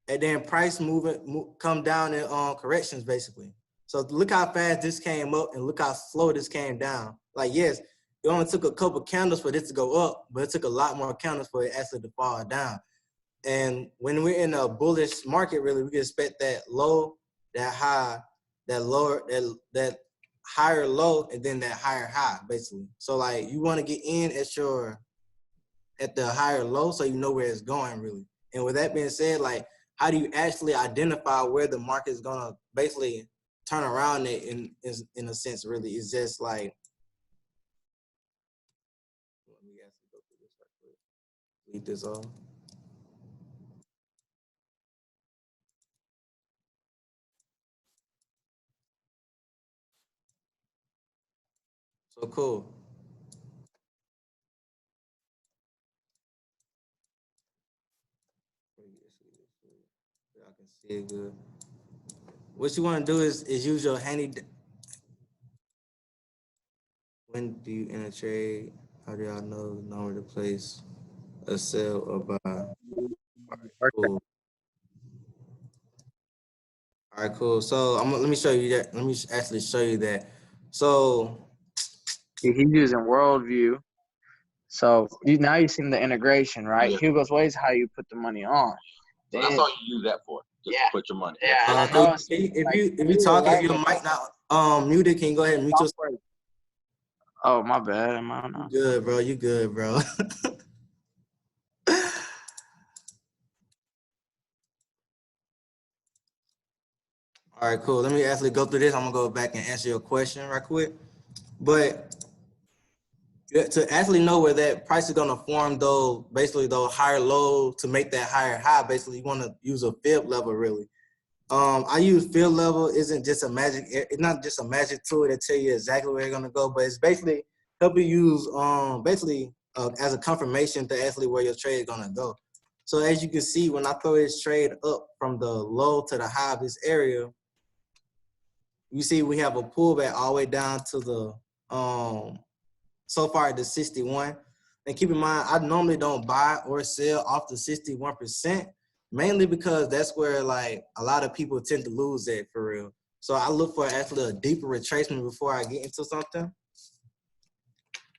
and then price movement come down in corrections, basically. So look how fast this came up and look how slow this came down. Like, yes, it only took a couple candles for this to go up, but it took a lot more candles for it actually to fall down. And when we're in a bullish market, really, we can expect that low, that high, that lower, that higher low, and then that higher high, basically. So like you want to get in at the higher low so you know where it's going, really. And with that being said, like, how do you actually identify where the market is gonna basically turn around it in a sense, really? It's just like, let me actually go through this right quick. Leave this off. So cool. I can see it good. What you want to do is use your handy. When do you enter trade? How do y'all know the number to place a sell or buy? All right, cool. All right, cool. So let me show you that. Let me actually show you that. So he's using worldview. So now you've seen the integration, right? Yeah. Hugo's way is how you put the money on. So that's all you use that for. Just to put your money. Yeah. If you talk, if your mic not muted, can you go ahead and mute yourself? Oh, my bad. I don't know. You good, bro. You good, bro. All right, cool. Let me actually go through this. I'm gonna go back and answer your question right quick. But to actually know where that price is gonna form, though, basically those higher low to make that higher high, basically you want to use a fib level, really. I use field level. Isn't just a magic. It's not just a magic tool that tell you exactly where you're gonna go, but it's basically help you use as a confirmation to actually where your trade is gonna go. So as you can see, when I throw this trade up from the low to the high of this area, you see we have a pullback all the way down to the so far at the 61. And keep in mind, I normally don't buy or sell off the 61%. Mainly because that's where like a lot of people tend to lose it for real. So I look for actually a deeper retracement before I get into something.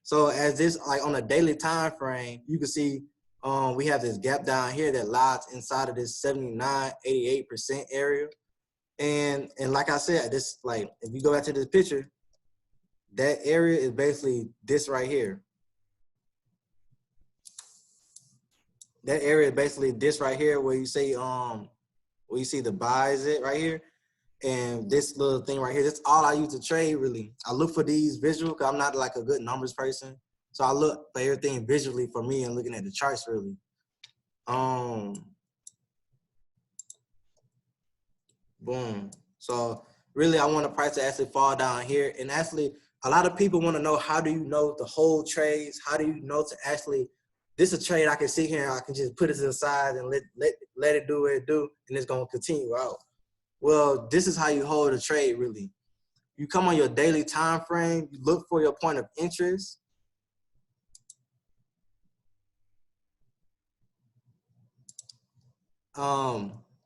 So as this, like on a daily time frame, you can see we have this gap down here that lies inside of this 79, 88% area. And like I said, this, like, if you go back to this picture, that area is basically this right here. That area is basically this right here where you say where you see the buys it right here, and this little thing right here. That's all I use to trade, really. I look for these visual because I'm not like a good numbers person, so I look for everything visually for me and looking at the charts, really. Boom. So really, I want the price to actually fall down here, and actually, a lot of people want to know, how do you know to hold trades? How do you know to actually, this is a trade I can sit here and I can just put it to the side and let it do what it do, and it's gonna continue out. Well, this is how you hold a trade, really. You come on your daily time frame, you look for your point of interest.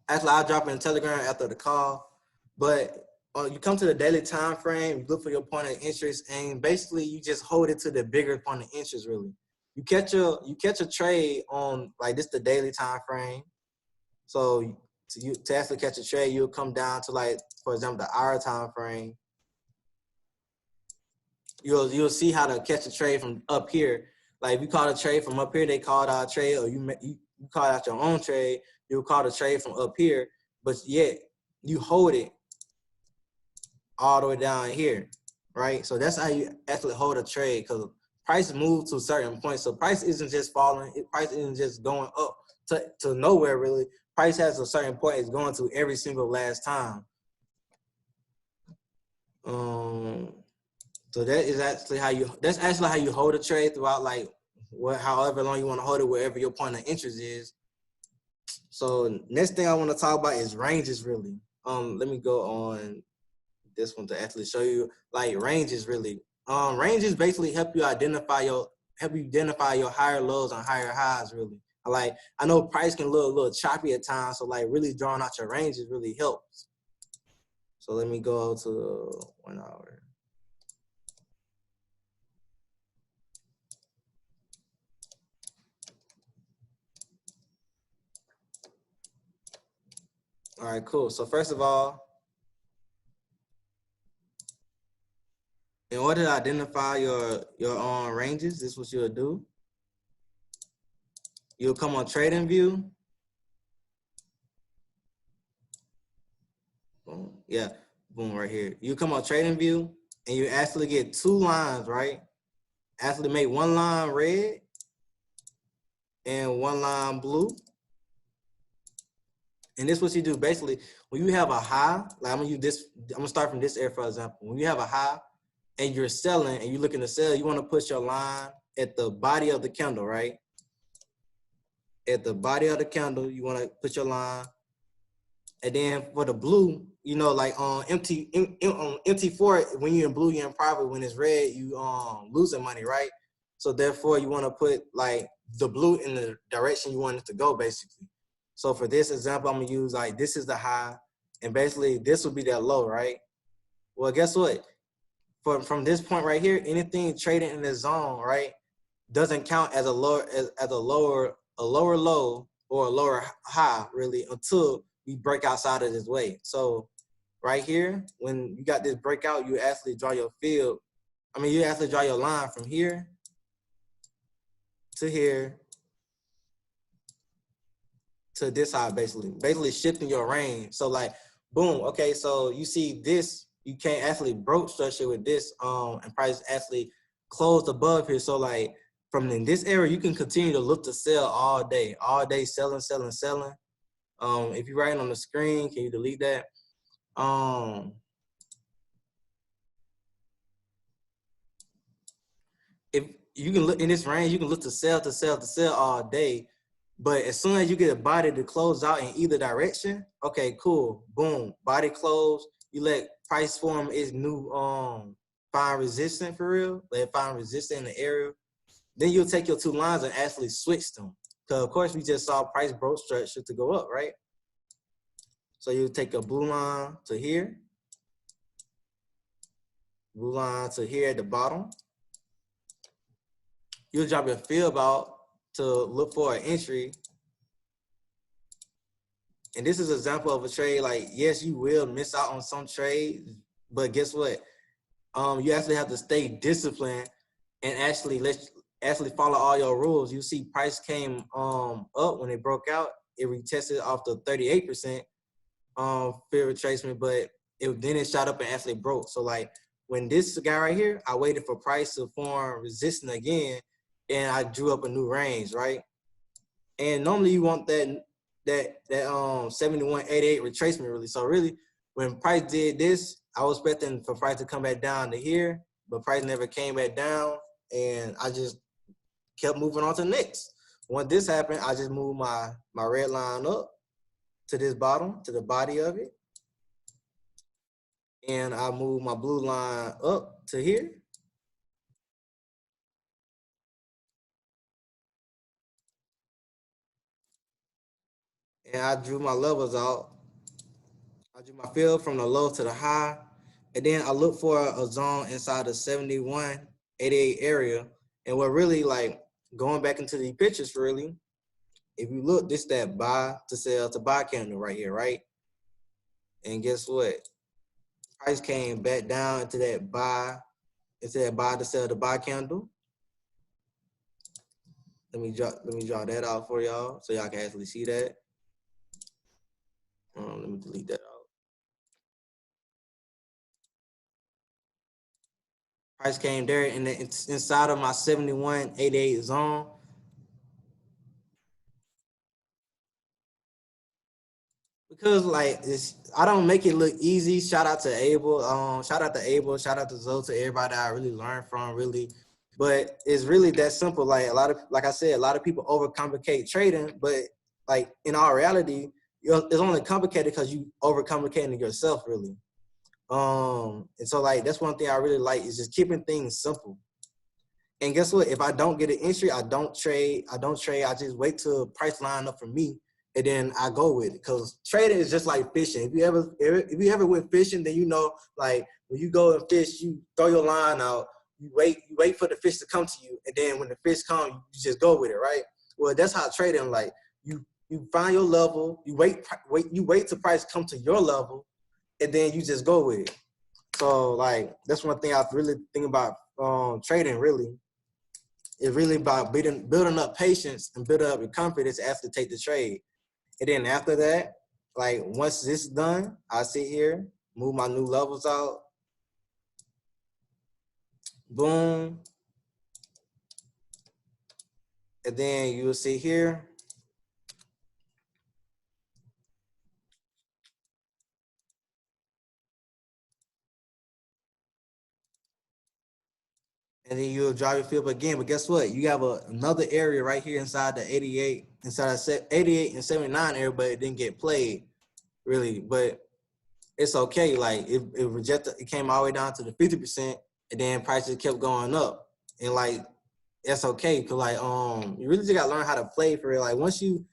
Actually, I'll drop it in Telegram after the call, but you come to the daily time frame, you look for your point of interest, and basically you just hold it to the bigger point of interest, really. You catch a trade on, like, this the daily time frame. So to actually catch a trade, you'll come down to, like, for example, the hour time frame. You'll see how to catch a trade from up here. Like, if you call a trade from up here, they called out a trade, or you called out your own trade, you'll call the trade from up here, but yet you hold it all the way down here, right? So that's how you actually hold a trade, because price moves to certain points. So price isn't just falling. Price isn't just going up to nowhere, really. Price has a certain point it's going to every single last time. So that's actually how you hold a trade throughout, like, however long you want to hold it, wherever your point of interest is. So next thing I want to talk about is ranges, really. Let me go on this one to actually show you, like, ranges, really. Ranges basically help you identify your higher lows and higher highs, really. I know price can look a little choppy at times, so like really drawing out your ranges really helps. So let me go to 1 hour. All right, cool. So first of all, in order to identify your ranges, this is what you'll do. You'll come on Trading View. Boom. Yeah, boom, right here. You come on Trading View, and you actually get 2 lines, right? Actually make 1 line red and 1 line blue. And this is what you do. Basically, when you have a high, like I'm gonna start from this area, for example. When you have a high and you're selling and you're looking to sell, you want to put your line at the body of the candle, right? At the body of the candle, you want to put your line. And then for the blue, you know, like on MT4, when you're in blue, you're in profit. When it's red, you losing money, right? So therefore, you want to put like the blue in the direction you want it to go, basically. So for this example, I'm gonna use like this is the high, and basically this would be that low, right? Well, guess what? From this point right here, anything trading in this zone, right, doesn't count as a lower low or a lower high, really, until we break outside of this way. So right here, when you got this breakout, you actually draw your field. I mean, you actually draw your line from here to here to this side, basically shifting your range. So like, boom, okay, so you see this, you can't actually broke structure with this, and price actually closed above here. So like from in this area, you can continue to look to sell all day, selling. If you're writing on the screen, can you delete that? If you can look in this range, you can look to sell all day. But as soon as you get a body to close out in either direction, okay, cool, boom, body close. You let price form its new find resistance for real. Let it find resistance in the area. Then you'll take your 2 lines and actually switch them. Because of course we just saw price broke structure to go up, right? So you take a blue line to here, blue line to here at the bottom. You'll drop your field out to look for an entry. And this is an example of a trade. Like, yes, you will miss out on some trades, but guess what? You actually have to stay disciplined and actually follow all your rules. You see price came up when it broke out. It retested off the 38% fear retracement, but then it shot up and actually broke. So like when this guy right here, I waited for price to form resistance again, and I drew up a new range, right? And normally you want that 71.88 retracement, really. So really, when price did this, I was expecting for price to come back down to here, but price never came back down, and I just kept moving on to the next. When this happened, I just moved my red line up to this bottom, to the body of it, and I moved my blue line up to here. And I drew my levels out. I drew my field from the low to the high. And then I look for a zone inside the 71.88 area. And what really, like, going back into the pictures, really, if you look, this that buy to sell to buy candle right here, right? And guess what? Price came back down into that buy to sell to buy candle. Let me draw that out for y'all so y'all can actually see that. Let me delete that out. Price came there, and it's inside of my 71.88 zone. Because like I don't make it look easy. Shout out to Abel. Shout out to Abel. Shout out to Zoe, to everybody that I really learned from, really. But it's really that simple. Like I said, a lot of people overcomplicate trading, but like in all reality, it's only complicated because you overcomplicating yourself, really. And so like that's one thing I really like is just keeping things simple. And guess what? If I don't get an entry, I don't trade. I just wait till price line up for me, and then I go with it. Cause trading is just like fishing. If you ever went fishing, then you know, like when you go and fish, you throw your line out, you wait for the fish to come to you, and then when the fish come, you just go with it, right? Well, that's how trading. Like you find your level, you wait till price come to your level, and then you just go with it. So like that's one thing I really think about trading. Really, it's really about building up patience and building up your confidence after take the trade. And then after that, like once this is done, I sit here, move my new levels out, boom, and then you will see here. And then you'll drive your field again. But guess what? You have another area right here inside the 88, inside of 88 and 79 area, but it didn't get played, really. But it's okay. Like it came all the way down to the 50%, and then prices kept going up. And like that's okay, cause like you really just gotta learn how to play for it. Like once you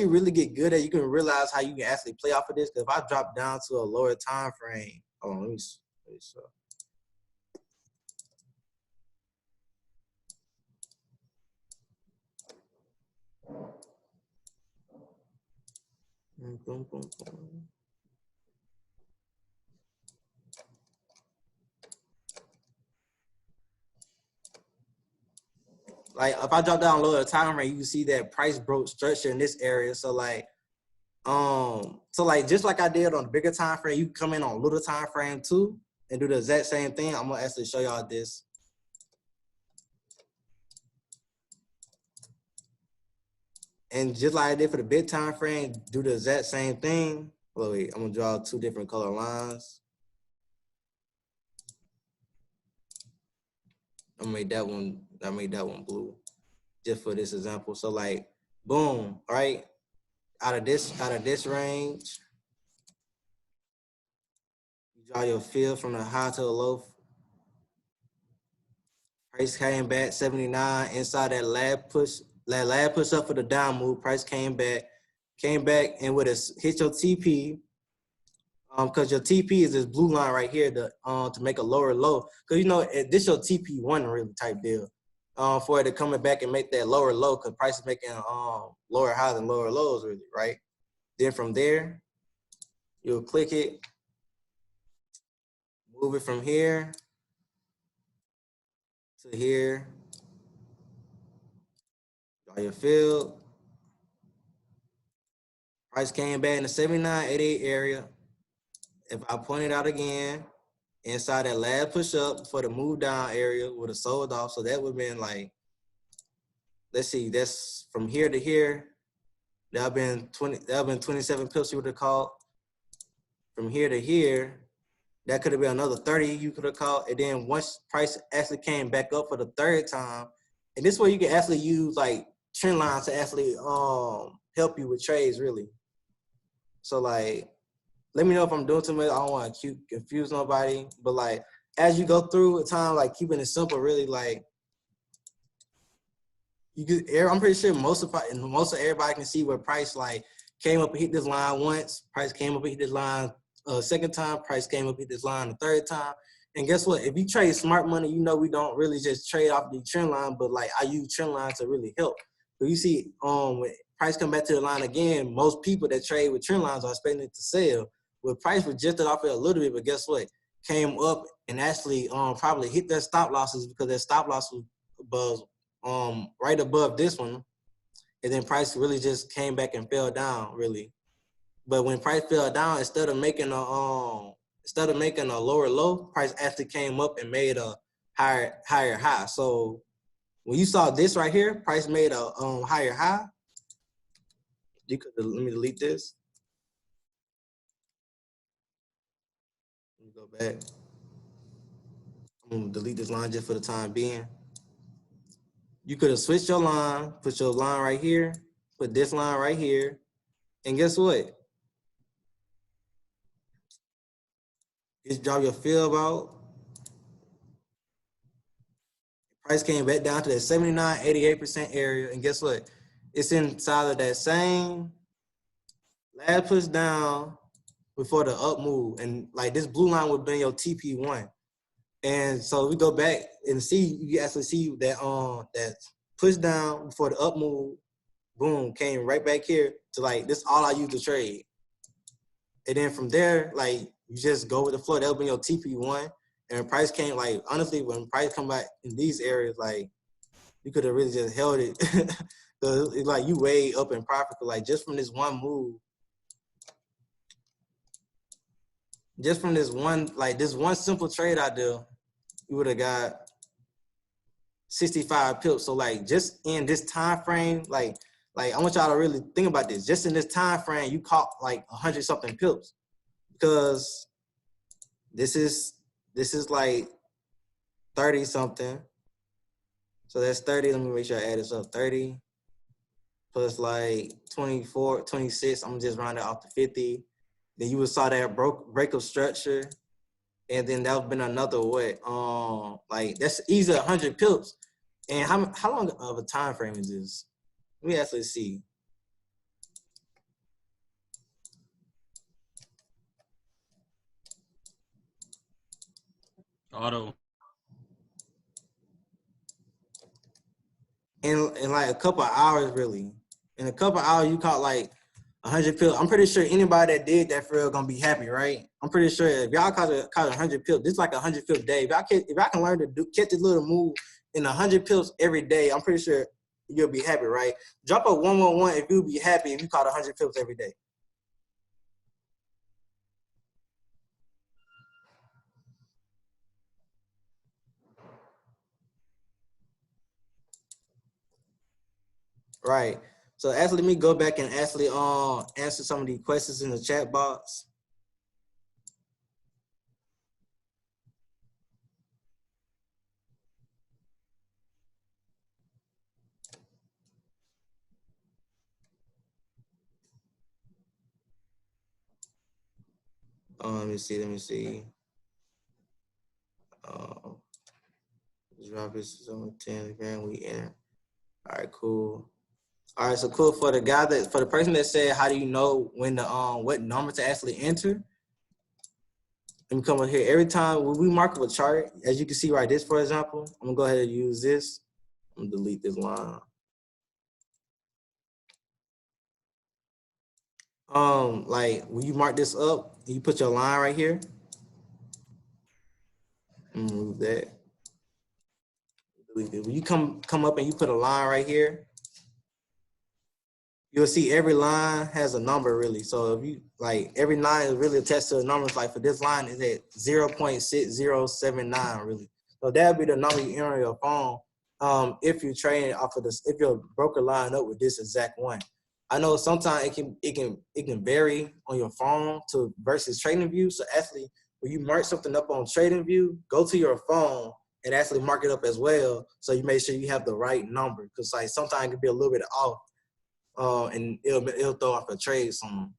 really get good at it, you can realize how you can actually play off of this. Cause if I drop down to a lower time frame, let me show. Boom, boom, boom. Like if I drop down lower the time frame, you can see that price broke structure in this area. So like, just like I did on the bigger time frame, you can come in on a little time frame too and do the exact same thing. I'm gonna actually show y'all this. And just like I did for the big time frame, do the exact same thing. Wait, I'm gonna draw two different color lines. I made that one blue just for this example. So like, boom, right? Out of this range, you draw your field from the high to the low. Price came back 79 inside that lab push up for the down move. Price came back and would have hit your TP. Because your TP is this blue line right here to make a lower low. Because you know this your TP1 really type deal. For it to coming back and make that lower low, because price is making lower highs and lower lows really, right? Then from there, you'll click it, move it from here to here, draw your field. Price came back in the 79.88 area. If I point it out again, inside that last push up for the move down area would have sold off. So that would have been like, let's see, that's from here to here. That would have been 27 pips you would have called. From here to here, that could have been another 30 you could have called. And then once price actually came back up for the third time, and this way you can actually use like trend lines to actually help you with trades really. So like, let me know if I'm doing too much. I don't want to confuse nobody, but like as you go through a time, like keeping it simple, really, like I'm pretty sure most of everybody can see where price like came up and hit this line once. Price came up and hit this line second time. Price came up and hit this line the third time. And guess what? If you trade smart money, you know we don't really just trade off the trend line, but like I use trend lines to really help. But you see, when price come back to the line again, most people that trade with trend lines are expecting it to sell. Well, price rejected off it a little bit, but guess what? Came up and actually probably hit their stop losses because their stop loss was right above this one. And then price really just came back and fell down, really. But when price fell down, instead of making instead of making a lower low, price actually came up and made a higher high. So when you saw this right here, price made a higher high. You could, let me delete this. Let me go back. I'm gonna delete this line just for the time being. You could have switched your line, put your line right here, put this line right here, and guess what? Just drop your fill out. Price came back down to that 79, 88% area, and guess what? It's inside of that same last push down before the up move, and like this blue line would be your TP1. And so we go back and see, you actually see that that push down before the up move, boom, came right back here to like, this all I use to trade. And then from there, like, you just go with the flow. That'll be your TP1. And price came, like, honestly, when price come back in these areas, like, you could have really just held it. Cause it's like you way up in profit, like just from this one move. Just from this one, like this one simple trade I do, you would have got 65 pips. So like just in this time frame, like I want y'all to really think about this. Just in this time frame, you caught like 100 something pips, because this is like 30 something. So that's 30. Let me make sure I add this up. 30 plus like 24, 26. I'm just rounding off to 50. Then you would saw that break of structure, and then that would have been another what? Like that's easy 100 pips. And how long of a time frame is this? Let me actually see. Auto. In like a couple of hours, really. In a couple of hours, you caught like 100 pips. I'm pretty sure anybody that did that for real gonna be happy, right? I'm pretty sure if y'all caught 100 pips, this is like 100 pip day. If I can learn to catch this little move in 100 pips every day, I'm pretty sure you'll be happy, right? Drop a 111 if you'll be happy if you caught 100 pips every day. Right. So actually, let me go back and actually answer some of the questions in the chat box. Let me see. Drop this on 10 grand. We in. All right, cool. All right, so cool. For the person that said, how do you know when the what number to actually enter? Let me come up here. Every time when we mark up a chart, as you can see right this, for example, I'm gonna go ahead and use this. I'm gonna delete this line. Like when you mark this up, you put your line right here. Move that. Delete it. When you come up and you put a line right here, you'll see every line has a number, really. So if you like, every line is really attached to a number. Like for this line is at 0.6079, really. So that'll be the number you enter on your phone. If you're trading off of this, if your broker line up with this exact one. I know sometimes it can vary on your phone to versus TradingView. So actually, when you mark something up on TradingView, go to your phone and actually mark it up as well. So you make sure you have the right number, because like sometimes it can be a little bit off. And it'll throw off a trade some.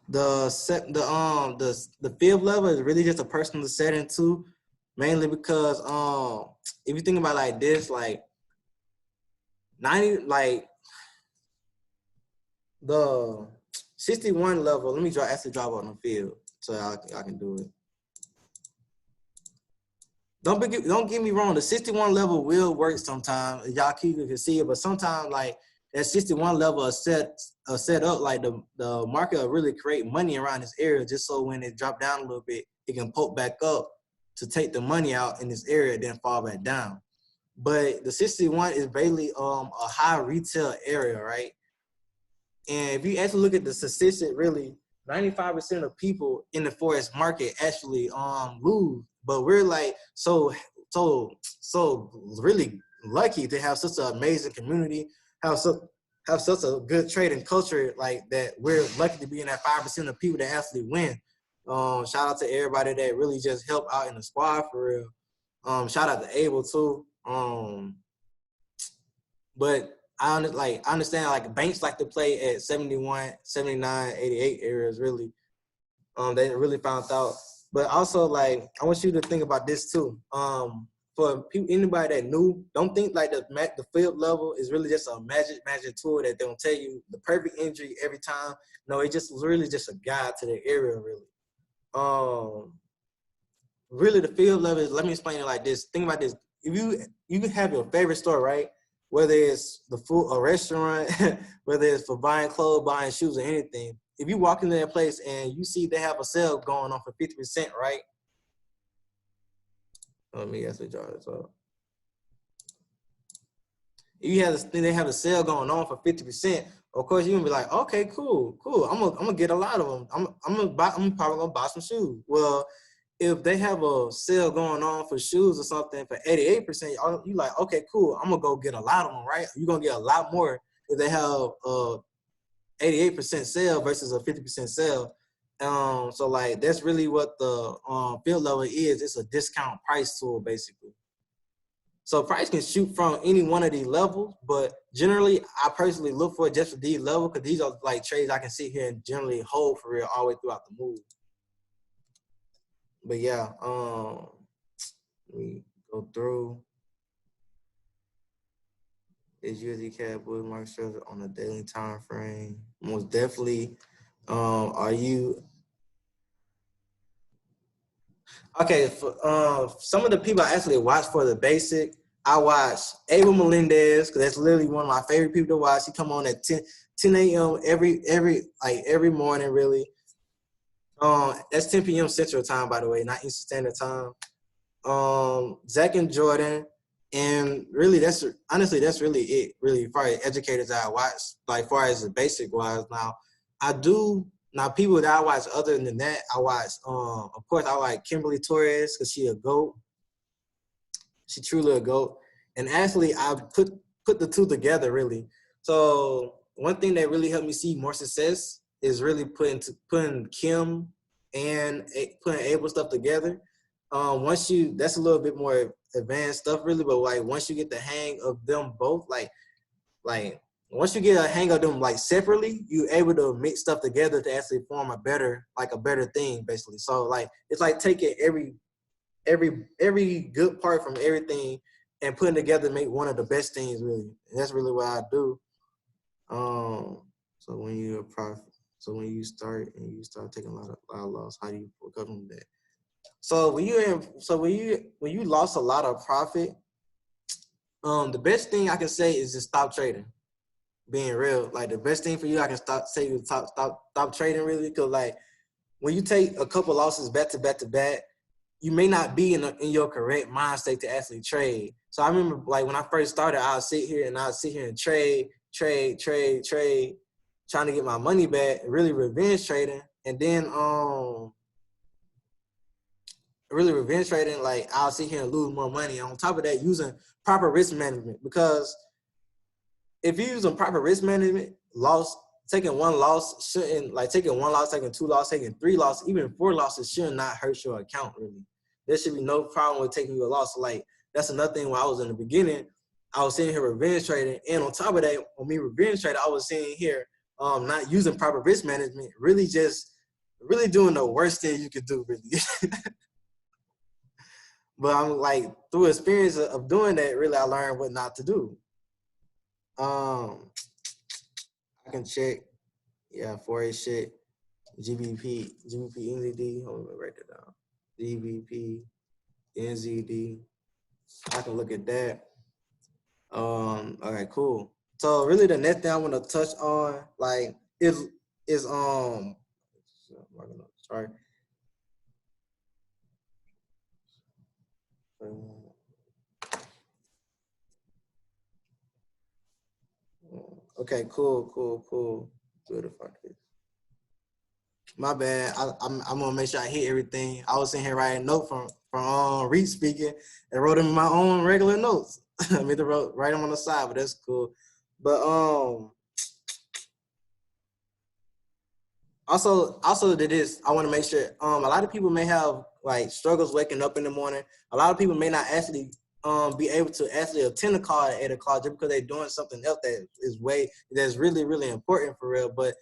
The fifth level is really just a personal setting too, mainly because if you think about like this, like 90, like the 61 level. Let me actually drop on the field so I can do it. Don't get me wrong. The 61 level will work sometimes. Y'all can see it, but sometimes like that 61 level is set up like the market will really create money around this area, just so when it drop down a little bit, it can poke back up to take the money out in this area, then fall back down. But the 61 is basically a high retail area, right? And if you actually look at the statistics, really 95% of people in the Forex market actually lose. But we're like so really lucky to have such an amazing community, have such a good trading culture like that. We're lucky to be in that 5% of people that actually win. Shout out to everybody that really just help out in the squad for real. Shout out to Abel too. But I understand like banks like to play at 71, 79, 88 areas really. They really found out. But also like I want you to think about this too. For people, anybody that new, don't think like the field level is really just a magic tool that they'll tell you the perfect injury every time. No, it's just really just a guide to the area really. Really the field level is, let me explain it like this. Think about this. If you can have your favorite store, right? Whether it's a restaurant, whether it's for buying clothes, buying shoes, or anything. If you walk into that place and you see they have a sale going on for 50%, right? Let me actually draw this up. If they have a sale going on for 50%, of course you're gonna be like, okay, cool. I'm gonna get a lot of them. I'm probably gonna buy some shoes. Well, if they have a sale going on for shoes or something for 88%, you like, okay, cool. I'm gonna go get a lot of them, right? You're gonna get a lot more if they have 88% sale versus a 50% sale. So like that's really what the field level is. It's a discount price tool basically. So price can shoot from any one of these levels, but generally I personally look for just for these levels because these are like trades I can sit here and generally hold for real all the way throughout the move. But yeah, let me go through. Is USD CAD bullish market structure on a daily time frame? Most definitely. Are you okay? For some of the people I actually watch for the basic, I watch Abel Melendez because that's literally one of my favorite people to watch. He come on at 10 a.m. every morning, really. That's 10 p.m. Central Time, by the way, not Eastern Standard Time. Zach and Jordan, and really that's really it. Really, far as educators that I watch, like far as the basic wise. Now people that I watch other than that, I watch. Of course, I like Kimberly Torres because she a GOAT. She truly a GOAT, and actually I put the two together really. So one thing that really helped me see more success is really putting Kim and putting Abel stuff together. That's a little bit more advanced stuff really, but like once you get the hang of them both, like once you get a hang of them like separately, you're able to mix stuff together to actually form a better thing basically. So like it's like taking every good part from everything and putting together to make one of the best things really. And that's really what I do. So when you're a profit, so when you start taking a lot of loss, how do you recover from that? So when you lost a lot of profit, the best thing I can say is just stop trading. Being real, like the best thing for you, I can say is stop trading really, because like when you take a couple losses back to back, you may not be in your correct mind state to actually trade. So I remember like when I first started, I'd sit here and trade, trying to get my money back, really revenge trading. And then like I'll sit here and lose more money. And on top of that, using proper risk management, because if you're using proper risk management, taking one loss, taking 2 losses, taking 3 losses, even 4 losses should not hurt your account really. There should be no problem with taking you a loss. Like that's another thing when I was in the beginning, I was sitting here revenge trading. And on top of that, when me revenge trading, I was sitting here not using proper risk management, really doing the worst thing you could do really. But I'm like, through experience of doing that, really I learned what not to do. I can check, yeah, 4A shit, GBP, NZD, hold on, let me write that down. GBP, NZD, I can look at that. Okay, cool. So really the next thing I want to touch on, like, is sorry. Okay, cool. Good if I could. My bad. I'm gonna make sure I hit everything. I was sitting here writing a note from reek speaking and wrote them in my own regular notes. I mean, write them on the side, but that's cool. But also to this, I want to make sure a lot of people may have like struggles waking up in the morning. A lot of people may not actually be able to actually attend a call at 8 o'clock just because they're doing something else that's really, really important for real. But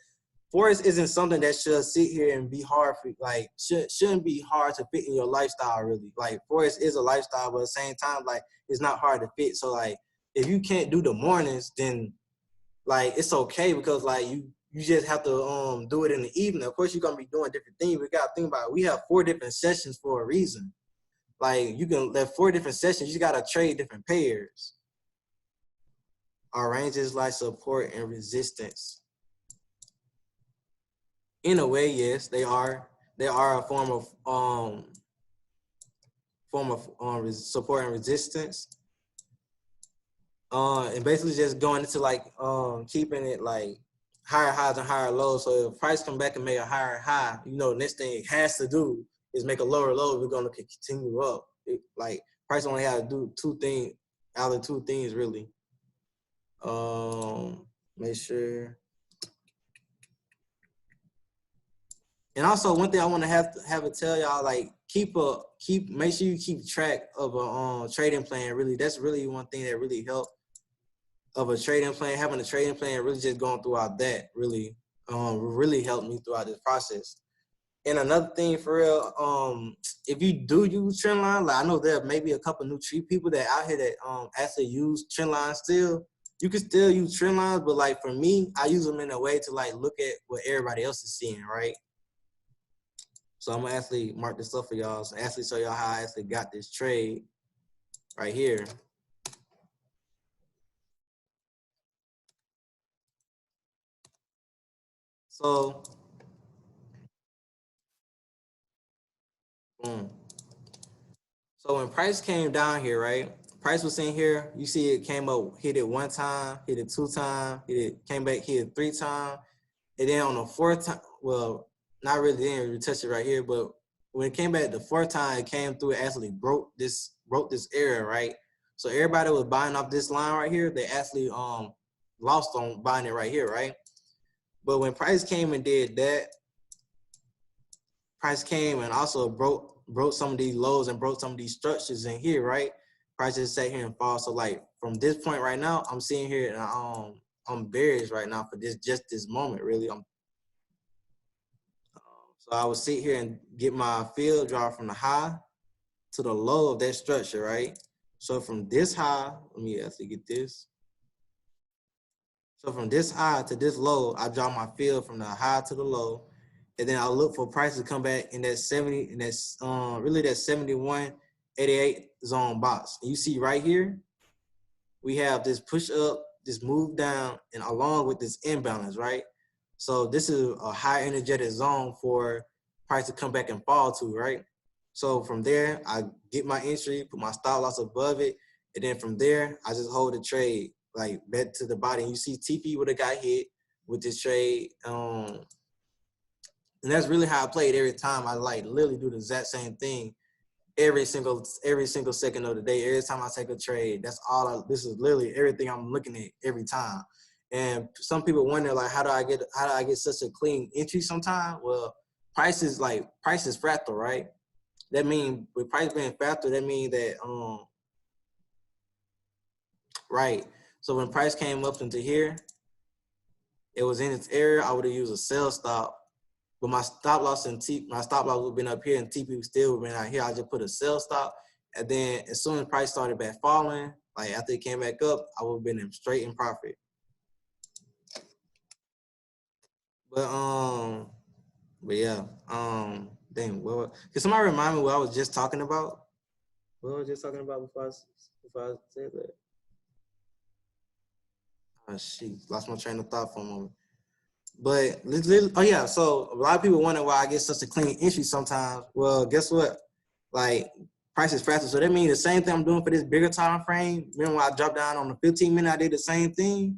forest isn't something that should sit here and be hard for, like, shouldn't be hard to fit in your lifestyle, really. Like, forest is a lifestyle, but at the same time, like, it's not hard to fit. So, like, if you can't do the mornings, then, like, it's okay because, like, you just have to do it in the evening. Of course, you're going to be doing different things. We got to think about it. We have 4 different sessions for a reason. Like, you can have 4 different sessions. You got to trade different pairs. Our ranges like support and resistance. In a way, yes, they are. They are a form of support and resistance. And basically just going into like keeping it like higher highs and higher lows. So if price come back and make a higher high, you know, next thing it has to do is make a lower low. We're gonna continue up. Like price only has to do 2 things out of 2 things really. Make sure. And also one thing I want to have it tell y'all, like make sure you keep track of a trading plan. Really, that's really one thing that really helped of a trading plan. Having a trading plan, really just going throughout that really helped me throughout this process. And another thing for real, if you do use trend line, like I know there may be a couple new people that out here that actually use trend lines still. You can still use trend lines, but like for me, I use them in a way to like look at what everybody else is seeing, right? So I'm gonna actually mark this up for y'all. So actually show y'all how I actually got this trade right here. So, boom. So when price came down here, right? Price was in here. You see it came up, hit it 1 time, hit it 2 times, came back, hit it 3 times. And then on the 4th time, well, not really, didn't really touch it right here, but when it came back the 4th time, it came through, it actually broke this area, right? So everybody was buying off this line right here. They actually lost on buying it right here, right? But when price came and did that, price came and also broke some of these lows and broke some of these structures in here, right? Price just sat here and fall. So like from this point right now, I'm sitting here and I'm bearish right now for just this moment, really. So I would sit here and get my field draw from the high to the low of that structure, right? So from this high, let me actually get this. So from this high to this low, I draw my field from the high to the low, and then I'll look for price to come back in that 70, and that's really that 71.88 zone box. And you see right here, we have this push up, this move down, and along with this imbalance, right? So this is a high energetic zone for price to come back and fall to, right? So from there, I get my entry, put my stop loss above it, and then from there, I just hold the trade, like bet to the body. And you see TP would have got hit with this trade. And that's really how I played every time. I like literally do the exact same thing every single second of the day. Every time I take a trade, this is literally everything I'm looking at every time. And some people wonder, like, how do I get such a clean entry sometimes? Well, price is fractal, right? That means with price being fractal, that means that right. So when price came up into here, it was in its area. I would have used a sell stop, but my stop loss would have been up here, and TP still would have been out here. I just put a sell stop, and then as soon as price started back falling, like after it came back up, I would have been straight in profit. But yeah, dang, can somebody remind me what I was just talking about? What I was just talking about before I said that? Oh, shit, lost my train of thought for a moment. But, oh yeah, so a lot of people wonder why I get such a clean entry sometimes. Well, guess what? Like, price is faster. So that means the same thing I'm doing for this bigger time frame. Remember when I dropped down on the 15 minute, I did the same thing.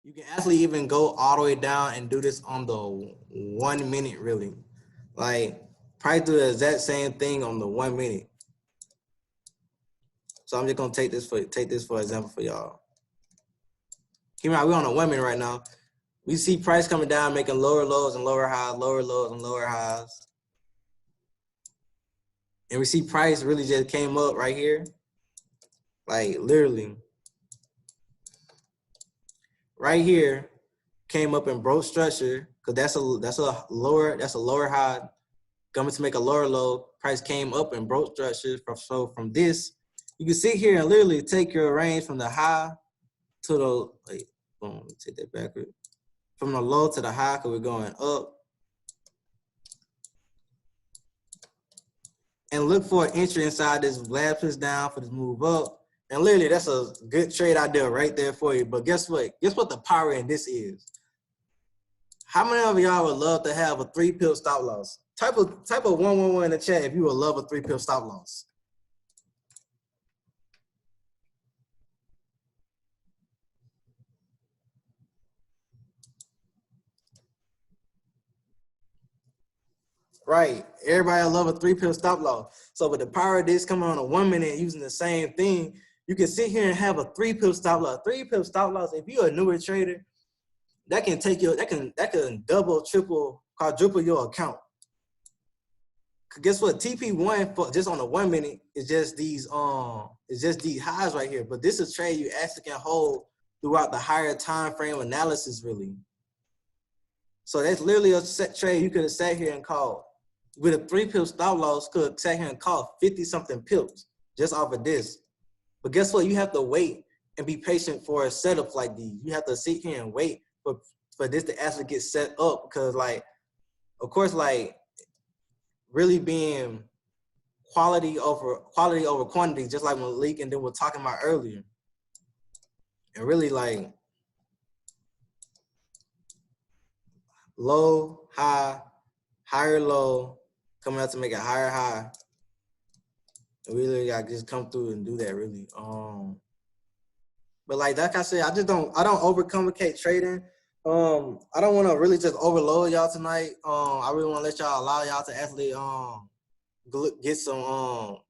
You can actually even go all the way down and do this on the 1 minute, really. Like, probably do the exact same thing on the 1 minute. So I'm just gonna take this for example for y'all. Keep in mind, we're on a 1 minute right now. We see price coming down, making lower lows and lower highs, lower lows and lower highs. And we see price really just came up right here. Like literally. Right here came up and broke structure because that's a lower high coming to make a lower low. Price came up and broke structure. So from this, you can sit here and literally take your range from the high to the boom, let me take that backward. From the low to the high because we're going up. And look for an entry inside this last push down for this move up. And literally, that's a good trade idea right there for you. But guess what? Guess what the power in this is? How many of y'all would love to have a 3-pip stop loss? Type of 111 in the chat if you would love a 3-pip stop loss. Right. Everybody love a 3-pip stop loss. So with the power of this coming on a 1 minute using the same thing, you can sit here and have a 3-pip stop loss. 3-pip stop loss, if you're a newer trader, that can take you, that can double, triple, quadruple your account. Guess what? TP1 for just on the 1 minute is just these highs right here. But this is a trade you actually can hold throughout the higher time frame analysis, really. So that's literally a set trade you could have sat here and called. With a 3-pip stop loss, could have sat here and called 50-something pips just off of this. But guess what? You have to wait and be patient for a setup like these. You have to sit here and wait for this to actually get set up because, like, of course, like, really being quality over quantity, just like Malik and then we're talking about earlier. And really, like, low, high, higher low, coming out to make a higher high. And we really got to just come through and do that, really. But like I said, I don't overcomplicate trading. I don't want to really just overload y'all tonight. I really want to let y'all allow y'all to actually get some allow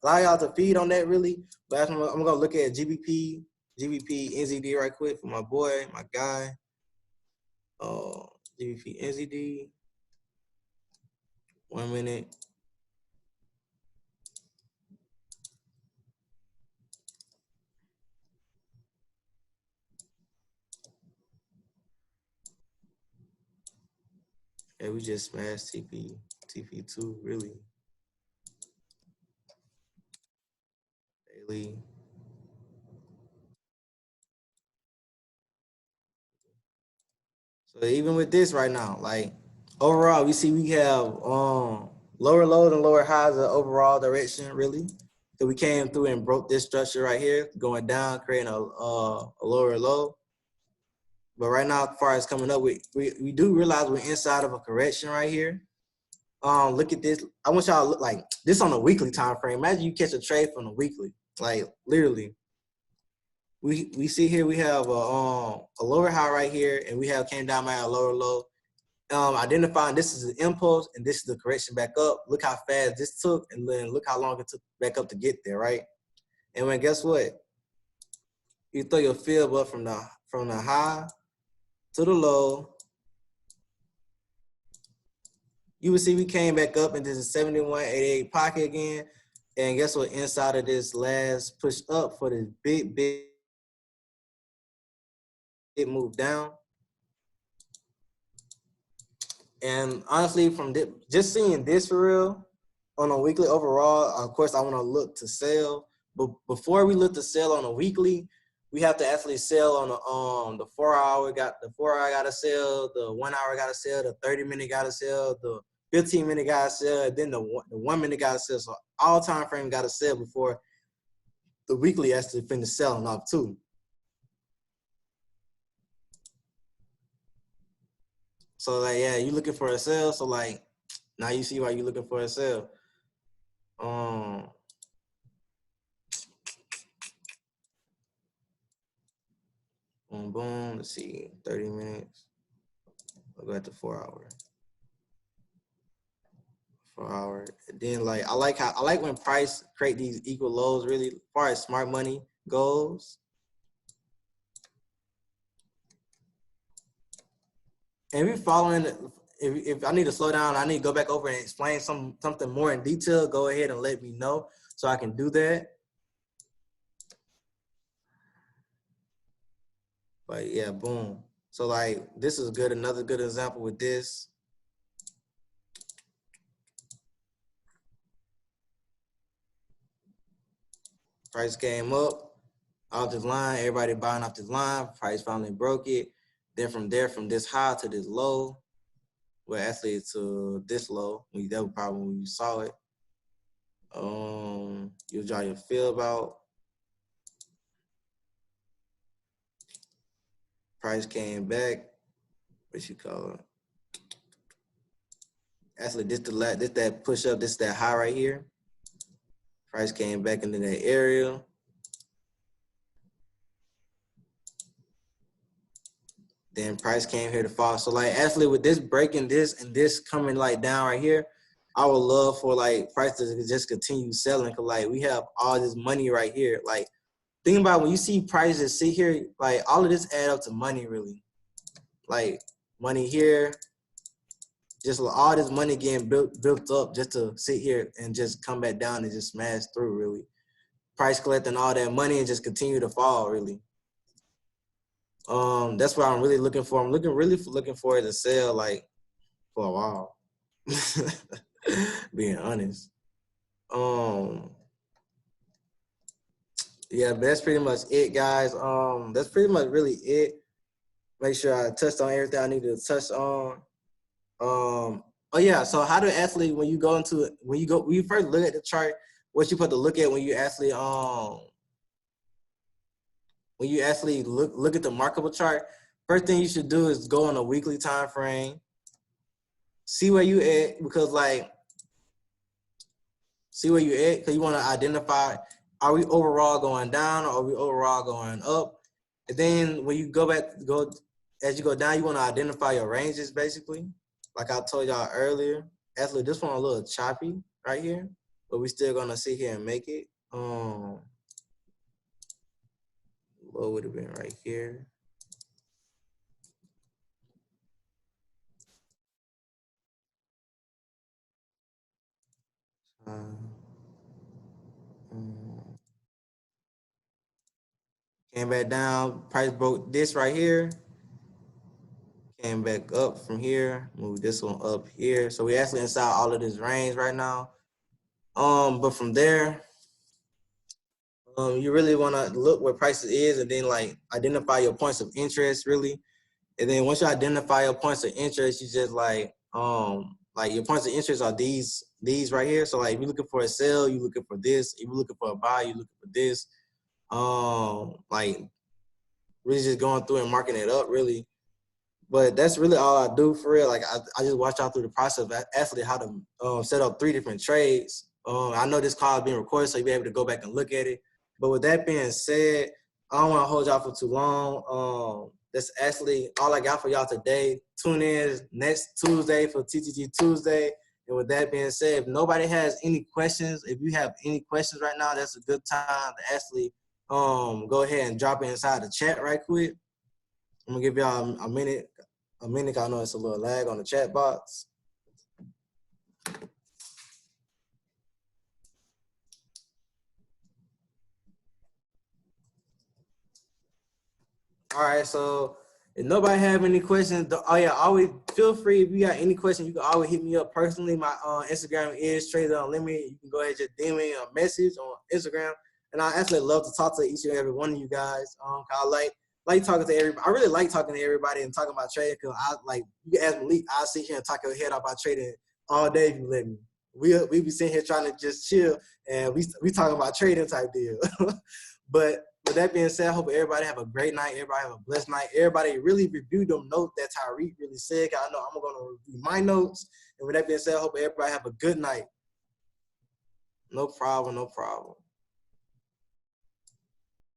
y'all to feed on that really. But I'm gonna look at GBP, NZD right quick for my boy, my guy. GBP, NZD. 1 minute. Yeah, we just smashed TP2 really. Daily. So even with this right now, like overall, we see we have lower lows and lower highs of overall direction really. So we came through and broke this structure right here, going down, creating a lower low. But right now, as far as coming up, we do realize we're inside of a correction right here. Look at this. I want y'all to look like this on a weekly time frame. Imagine you catch a trade from the weekly, like literally. We see here we have a lower high right here, and we have came down by a lower low. Identifying this is an impulse and this is the correction back up. Look how fast this took, and then look how long it took back up to get there, right? And when guess what? You throw your fib up from the high to the low. You will see we came back up into the 71.88 pocket again. And guess what? Inside of this last push up for this big it moved down. And honestly, from just seeing this for real on a weekly overall, of course, I want to look to sell. But before we look to sell on a weekly, we have to actually sell on the 4 hour. The 4 hour got to sell. The 1 hour got to sell. The 30-minute got to sell. The 15-minute got to sell. Then the 1 minute got to sell. So all time frame got to sell before the weekly actually finished selling off too. So like, yeah, you looking for a sale. So like, now you see why you're looking for a sale. Boom, boom. Let's see, 30 minutes. I'll go at the 4 hour. 4 hour. And then like, I like when price create these equal lows. Really, as far as smart money goes. And if you're following, if I need to slow down, I need to go back over and explain something more in detail, go ahead and let me know so I can do that. But yeah, boom. So like, this is good. Another good example with this. Price came up off this line. Everybody buying off this line. Price finally broke it. Then from there, from this high to this low, well, actually to this low. That was probably when you saw it. You'll draw your feel about. Price came back. What you call it? Actually, this that push up. This that high right here. Price came back into that area. Then price came here to fall. So like, actually, with this breaking this and this coming like down right here, I would love for like price to just continue selling. Cause like we have all this money right here. Like, think about when you see prices sit here, like all of this add up to money really. Like money here, just all this money getting built up just to sit here and just come back down and just smash through really. Price collecting all that money and just continue to fall really. That's what I'm really looking for. I'm looking for it to sell like for a while. Being honest. Yeah, but that's pretty much it, guys. That's pretty much really it. Make sure I touched on everything I needed to touch on. Oh yeah, so how to actually when you first look at the chart, what you put to look at when you actually look at the marketable chart, first thing you should do is go on a weekly time frame, see where you at, because you want to identify, are we overall going down or are we overall going up? And then when you as you go down, you want to identify your ranges basically. Like I told y'all earlier, actually this one a little choppy right here, but we still gonna sit here and make it. What would have been right here? Came back down, price broke this right here. Came back up from here, move this one up here. So we actually inside all of this range right now. But from there, you really want to look where prices is and then like identify your points of interest really. And then once you identify your points of interest, you just like your points of interest are these right here. So like if you're looking for a sell, you're looking for this. If you're looking for a buy, you're looking for this. Like really just going through and marking it up really. But that's really all I do for real. Like I just watch out through the process of actually how to set up 3 different trades. I know this call is being recorded, so you'll be able to go back and look at it. But with that being said, I don't want to hold y'all for too long. That's actually all I got for y'all today. Tune in next Tuesday for TTG Tuesday. And with that being said, if nobody has any questions, if you have any questions right now, that's a good time to actually go ahead and drop it inside the chat right quick. I'm gonna give y'all a minute. I know it's a little lag on the chat box. All right, so if nobody have any questions, always feel free. If you got any questions, you can always hit me up personally. My Instagram is treytheunlimited. You can go ahead and just DM me a message on Instagram, and I actually love to talk to each and every one of you guys. I like talking to everybody. I really like talking to everybody and talking about trading because you can ask Malik, I'll sit here and talk your head off about trading all day if you let me. we be sitting here trying to just chill, and we talking about trading type deal. But with that being said, I hope everybody have a great night. Everybody have a blessed night. Everybody really review them notes that Tarik really said. I know I'm going to review my notes. And with that being said, I hope everybody have a good night. No problem, no problem.